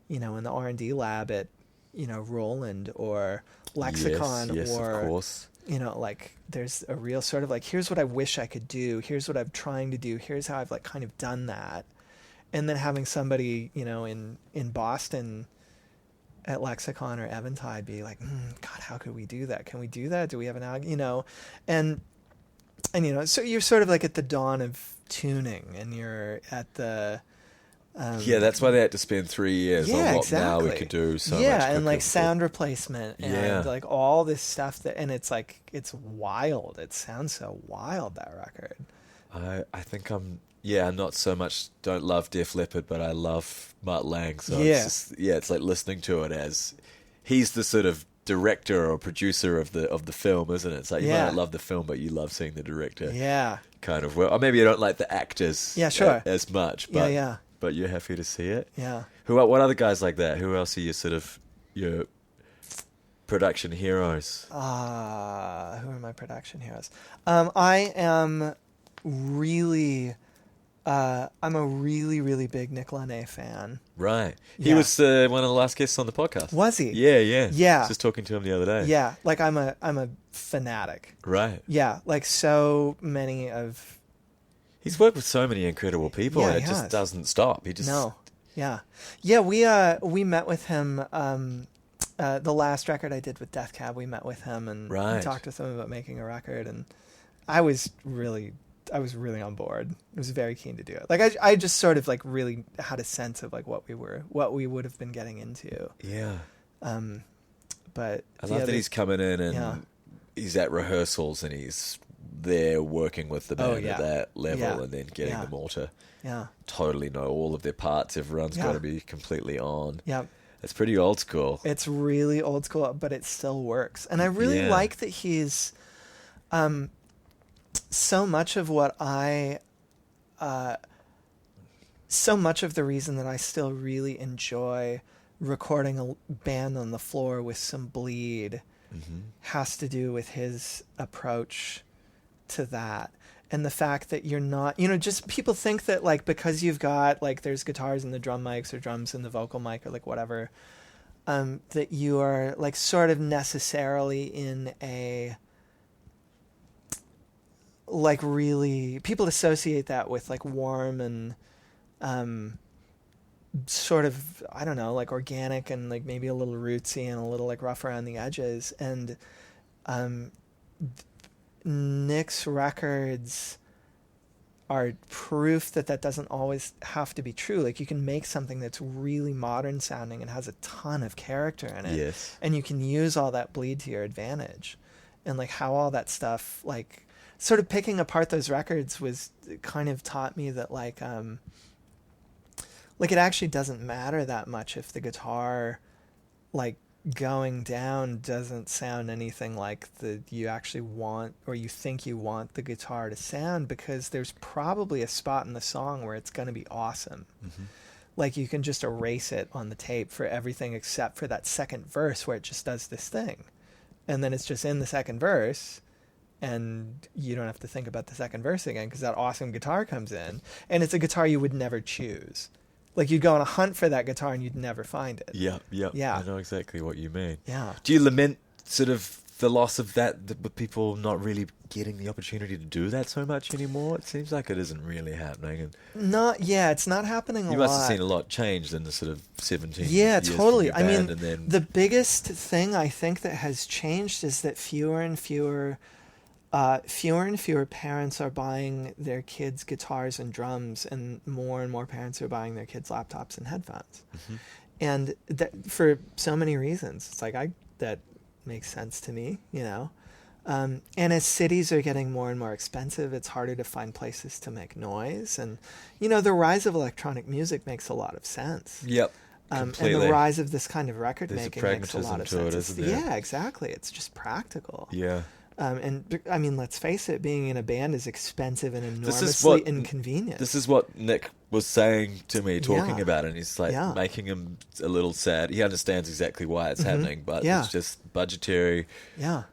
in the R&D lab at Roland or Lexicon. Yes, or of course. Like there's a real sort of like, here's what I wish I could do, here's what I'm trying to do, here's how I've like kind of done that. And then having somebody in Boston at Lexicon or Eventide be like, God, how could we do that? Can we do that? Do we have an and so you're sort of like at the dawn of tuning, and you're at the that's why they had to spend 3 years on what exactly. now we could do so much and like sound replacement and like all this stuff and it's like, it's wild. It sounds so wild, that record. I think I'm not so much, don't love Def Leppard, but I love Mutt Lange. So it's like listening to it as he's the sort of director or producer of the film, isn't it? It's like you might not love the film, but you love seeing the director. Yeah. Kind of well, or maybe you don't like the actors. Yeah, sure. As much, but but you're happy to see it. Yeah. What other guys like that? Who else are your sort of your production heroes? Who are my production heroes? I am I'm a really, really big Nick Launay fan. Right. He Yeah. was one of the last guests on the podcast. Was he? Yeah, yeah. Yeah. I was just talking to him the other day. Yeah, like I'm a fanatic. Right. Yeah, like so many of. He's worked with so many incredible people, Yeah, and it he just has. doesn't stop. He just No. Yeah. Yeah, we met with him the last record I did with Death Cab, we met with him and Right. talked with him about making a record, and I was really on board. I was very keen to do it. Like I just sort of like really had a sense of like what we would have been getting into. Yeah. But I love that he's coming in and Yeah. he's at rehearsals and he's there working with the band yeah. at that level Yeah. and then getting Yeah. them all to Yeah. totally know all of their parts. Everyone's Yeah. got to be completely on. Yeah. It's pretty old school. It's really old school, but it still works. And I really Yeah. like that he's so much of the reason that I still really enjoy recording a band on the floor with some bleed has to do with his approach to that. And the fact that you're not, just people think that like because you've got like there's guitars in the drum mics or drums in the vocal mic or like whatever, that you are like sort of necessarily in a like really people associate that with like warm and sort of I don't know like organic and like maybe a little rootsy and a little like rough around the edges, and Nick's records are proof that doesn't always have to be true. Like you can make something that's really modern sounding and has a ton of character in it. Yes. And you can use all that bleed to your advantage. And like how all that stuff, like sort of picking apart those records was kind of taught me that like it actually doesn't matter that much if the guitar like going down doesn't sound anything like you actually want or you think you want the guitar to sound, because there's probably a spot in the song where it's going to be awesome. Like you can just erase it on the tape for everything except for that second verse where it just does this thing, and then it's just in the second verse and you don't have to think about the second verse again because that awesome guitar comes in, and it's a guitar you would never choose. Like you'd go on a hunt for that guitar and you'd never find it. Yeah. Yeah. I know exactly what you mean. Yeah. Do you lament sort of the loss of that with people not really getting the opportunity to do that so much anymore? It seems like it isn't really happening. And It's not happening a lot. you must have seen a lot change in the sort of 17 Yeah, years totally. from your I mean, band, and then the biggest thing I think that has changed is that fewer and fewer parents are buying their kids guitars and drums, and more parents are buying their kids laptops and headphones. And that, for so many reasons, it's like that makes sense to me, and as cities are getting more and more expensive, it's harder to find places to make noise, and the rise of electronic music makes a lot of sense. Yep. And Completely. the rise of this kind of record There's a making makes a lot pragmatism of to sense. it, isn't there? Yeah, exactly. It's just practical. Yeah. And I mean, let's face it, being in a band is expensive and This enormously is what inconvenient. This is what Nick was saying to me, talking Yeah. about it, and he's like Yeah. making him a little sad. He understands exactly why it's happening, but Yeah. it's just budgetary. Yeah.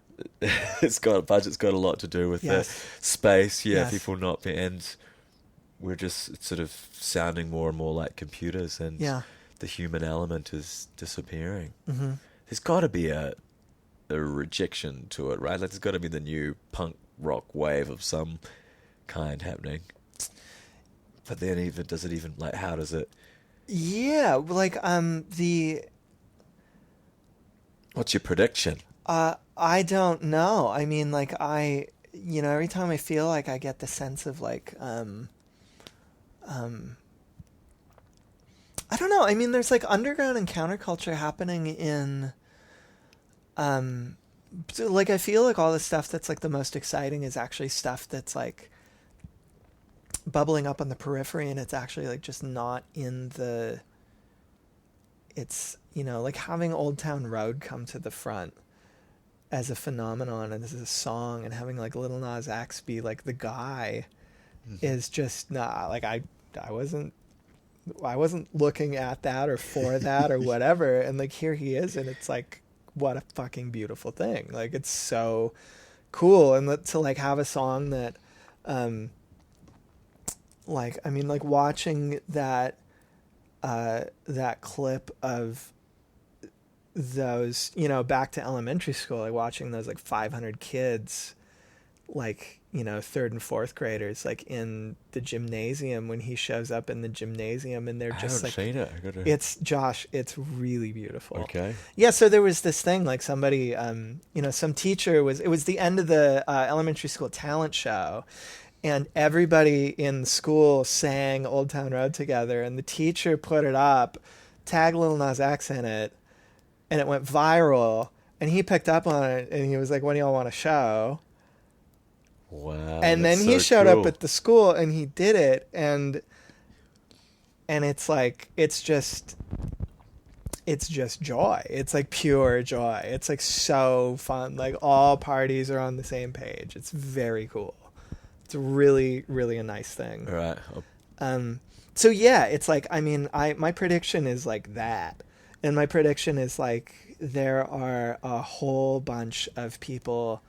Budget's got a lot to do with Yes. the space. Yeah, Yes. people not and we're just sort of sounding more and more like computers, and Yeah. the human element is disappearing. There's got to be a rejection to it, right? Like there's got to be the new punk rock wave of some kind happening. But then does it even like how does it? Yeah, like What's your prediction? I don't know. I mean, like every time I feel like I get the sense of like I don't know. I mean, there's like underground and counterculture happening in so, like I feel like all the stuff that's like the most exciting is actually stuff that's like bubbling up on the periphery, and it's actually like just not in the it's like having Old Town Road come to the front as a phenomenon and as a song, and having like Lil Nas X be like the guy is just like I wasn't looking at that or for that or whatever, and like here he is, and it's like what a fucking beautiful thing. Like it's so cool, and to like have a song that like, I mean, like watching that clip of those, you know, back to elementary school, like watching those like 500 kids, like, you know, third and fourth graders, like in the gymnasium, when he shows up in the gymnasium and they're just like, seen it. it's Josh, it's really beautiful. Okay. Yeah. So there was this thing, like somebody, you know, some teacher it was the end of the elementary school talent show, and everybody in the school sang Old Town Road together, and the teacher put it up, tagged Lil Nas X in it, and it went viral, and he picked up on it, and he was like, "What do y'all want to show?" Wow. And then he showed up at the school, and he did it, and it's like, it's just joy. It's like pure joy. It's like so fun. Like all parties are on the same page. It's very cool. It's really, really a nice thing. All right. So yeah, it's like, I mean, my prediction is like that. And my prediction is like, there are a whole bunch of people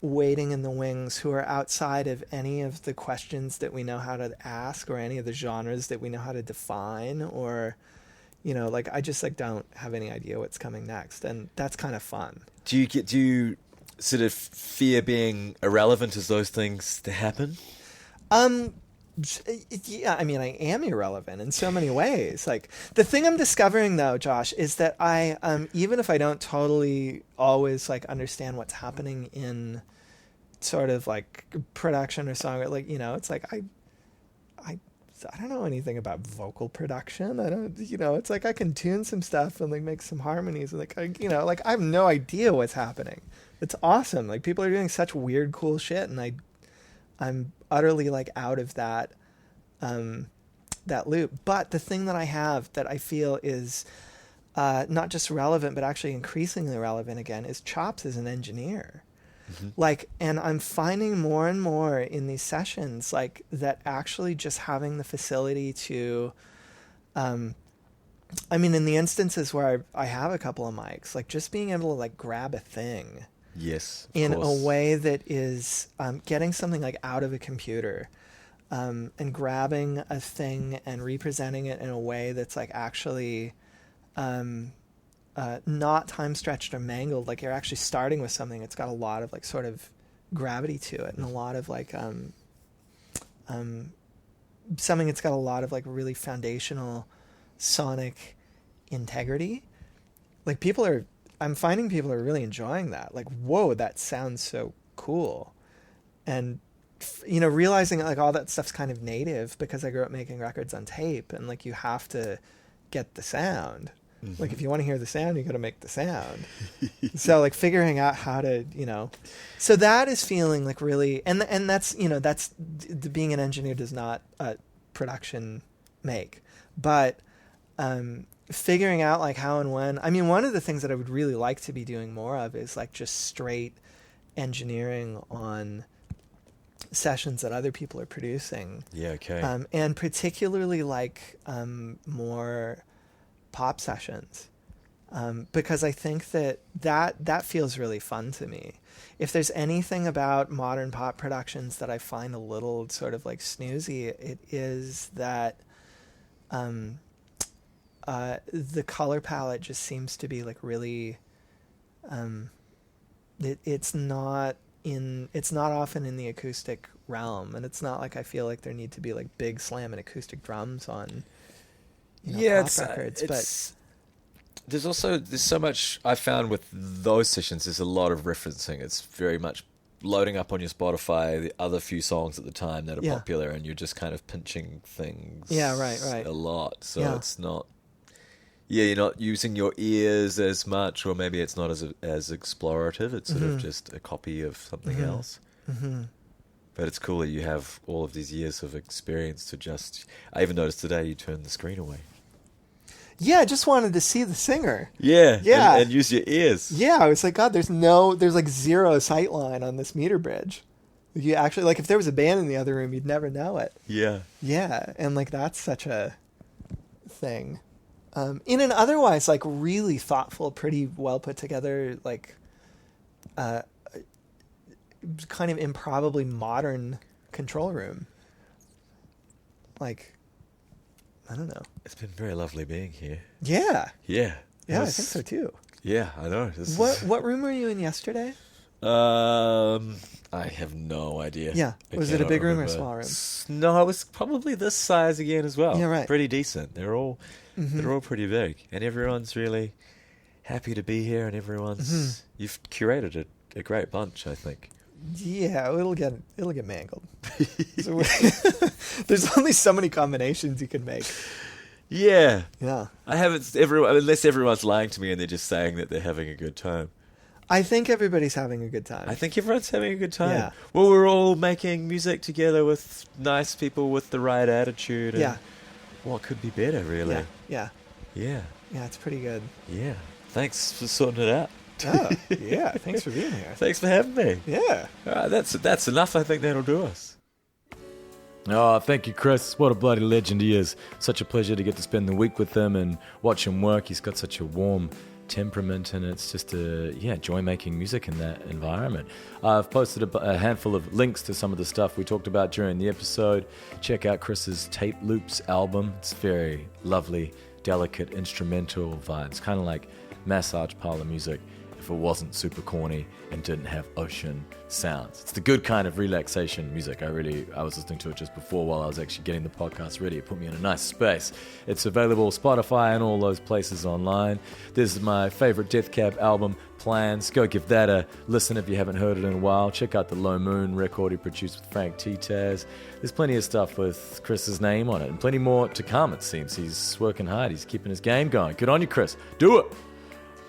waiting in the wings who are outside of any of the questions that we know how to ask, or any of the genres that we know how to define, or, you know, like I just like don't have any idea what's coming next, and that's kind of fun. Do you sort of fear being irrelevant as those things to happen? Yeah, I mean, I am irrelevant in so many ways. Like, the thing I'm discovering though, Josh, is that I, even if I don't totally always like understand what's happening in sort of like production or song, like, you know, it's like, I don't know anything about vocal production. I don't, you know, it's like I can tune some stuff and like make some harmonies, and like, you know, like I have no idea what's happening. It's awesome. Like, people are doing such weird, cool shit, and I'm utterly like out of that loop. But the thing that I have that I feel is not just relevant, but actually increasingly relevant again, is chops as an engineer. Mm-hmm. Like, and I'm finding more and more in these sessions, like, that actually just having the facility to, I mean, in the instances where I have a couple of mics, like just being able to like grab a thing. Yes, in a way that is getting something like out of a computer, and grabbing a thing and representing it in a way that's like actually not time stretched or mangled. Like, you're actually starting with something that's got a lot of like sort of gravity to it, and a lot of like something that's got a lot of like really foundational sonic integrity. Like, I'm finding people are really enjoying that. Like, whoa, that sounds so cool. And, you know, realizing like all that stuff's kind of native because I grew up making records on tape, and like you have to get the sound. Mm-hmm. Like, if you want to hear the sound, you got to make the sound. So like figuring out how to, you know, so that is feeling like really, and that's, you know, that's being an engineer does not production make, but figuring out like how and when. I mean, one of the things that I would really like to be doing more of is like just straight engineering on sessions that other people are producing. Yeah, okay. And particularly like more pop sessions, because I think that feels really fun to me. If there's anything about modern pop productions that I find a little sort of like snoozy, it is that the color palette just seems to be like really it's not often in the acoustic realm, and it's not like I feel like there need to be like big slamming acoustic drums on pop records. But there's so much I found with those sessions. There's a lot of referencing. It's very much loading up on your Spotify the other few songs at the time that are popular, and you're just kind of pinching things a lot. So it's not, you're not using your ears as much, or maybe it's not as explorative. It's sort of just a copy of something else. Mm-hmm. But it's cool that you have all of these years of experience to just... I even noticed today you turned the screen away. Yeah, I just wanted to see the singer. Yeah. And use your ears. Yeah, I was like, God, there's like zero sight line on this meter bridge. You actually, like, if there was a band in the other room, you'd never know it. Yeah. Yeah, and like that's such a thing. In an otherwise like really thoughtful, pretty well put together, like kind of improbably modern control room. like, I don't know. It's been very lovely being here. Yeah. Yeah. Yeah, I think so too. Yeah, I know. What room were you in yesterday? I have no idea. Yeah. I Was it a cannot big room or remember. small room? No, it was probably this size again as well. Yeah, right. Pretty decent. They're all pretty big, and everyone's really happy to be here, and everyone's you've curated a great bunch, I think. Yeah, it'll get mangled. So there's only so many combinations you can make. Yeah. Yeah. I haven't unless everyone's lying to me and they're just saying that they're having a good time. I think everybody's having a good time. I think everyone's having a good time. Yeah. Well, we're all making music together with nice people with the right attitude. And Yeah. what could be better, really? Yeah. Yeah. Yeah, it's pretty good. Yeah. Thanks for sorting it out. Oh, yeah. Thanks for being here. Thanks for having me. Yeah. All right, that's enough. I think that'll do us. Oh, thank you, Chris. What a bloody legend he is. Such a pleasure to get to spend the week with him and watch him work. He's got such a warm temperament, and it's just joy making music in that environment. I've posted a handful of links to some of the stuff we talked about during the episode. Check out Chris's Tape Loops album. It's very lovely, delicate instrumental vibes, kind of like massage parlor music if it wasn't super corny and didn't have ocean sounds. It's the good kind of relaxation music. I was listening to it just before while I was actually getting the podcast ready. It put me in a nice space. It's available Spotify and all those places online. This is my favorite Death Cab album, Plans. Go give that a listen if you haven't heard it in a while. Check out the Low Moon record he produced with Frank T. Taz. There's plenty of stuff with Chris's name on it and plenty more to come, it seems. He's working hard. He's keeping his game going. Good on you, Chris. Do it!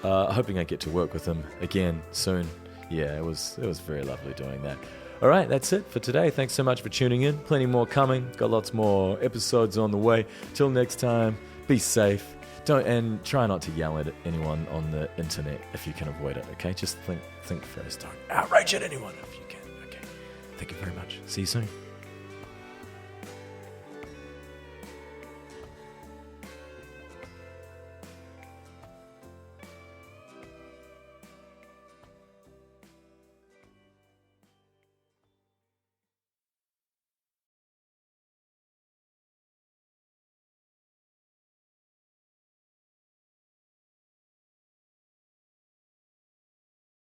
Hoping I get to work with him again soon. Yeah, it was very lovely doing that. All right, that's it for today. Thanks so much for tuning in. Plenty more coming. Got lots more episodes on the way. Till next time, be safe. And try not to yell at anyone on the internet if you can avoid it. Okay, just think first. Don't outrage at anyone if you can. Okay. Thank you very much. See you soon.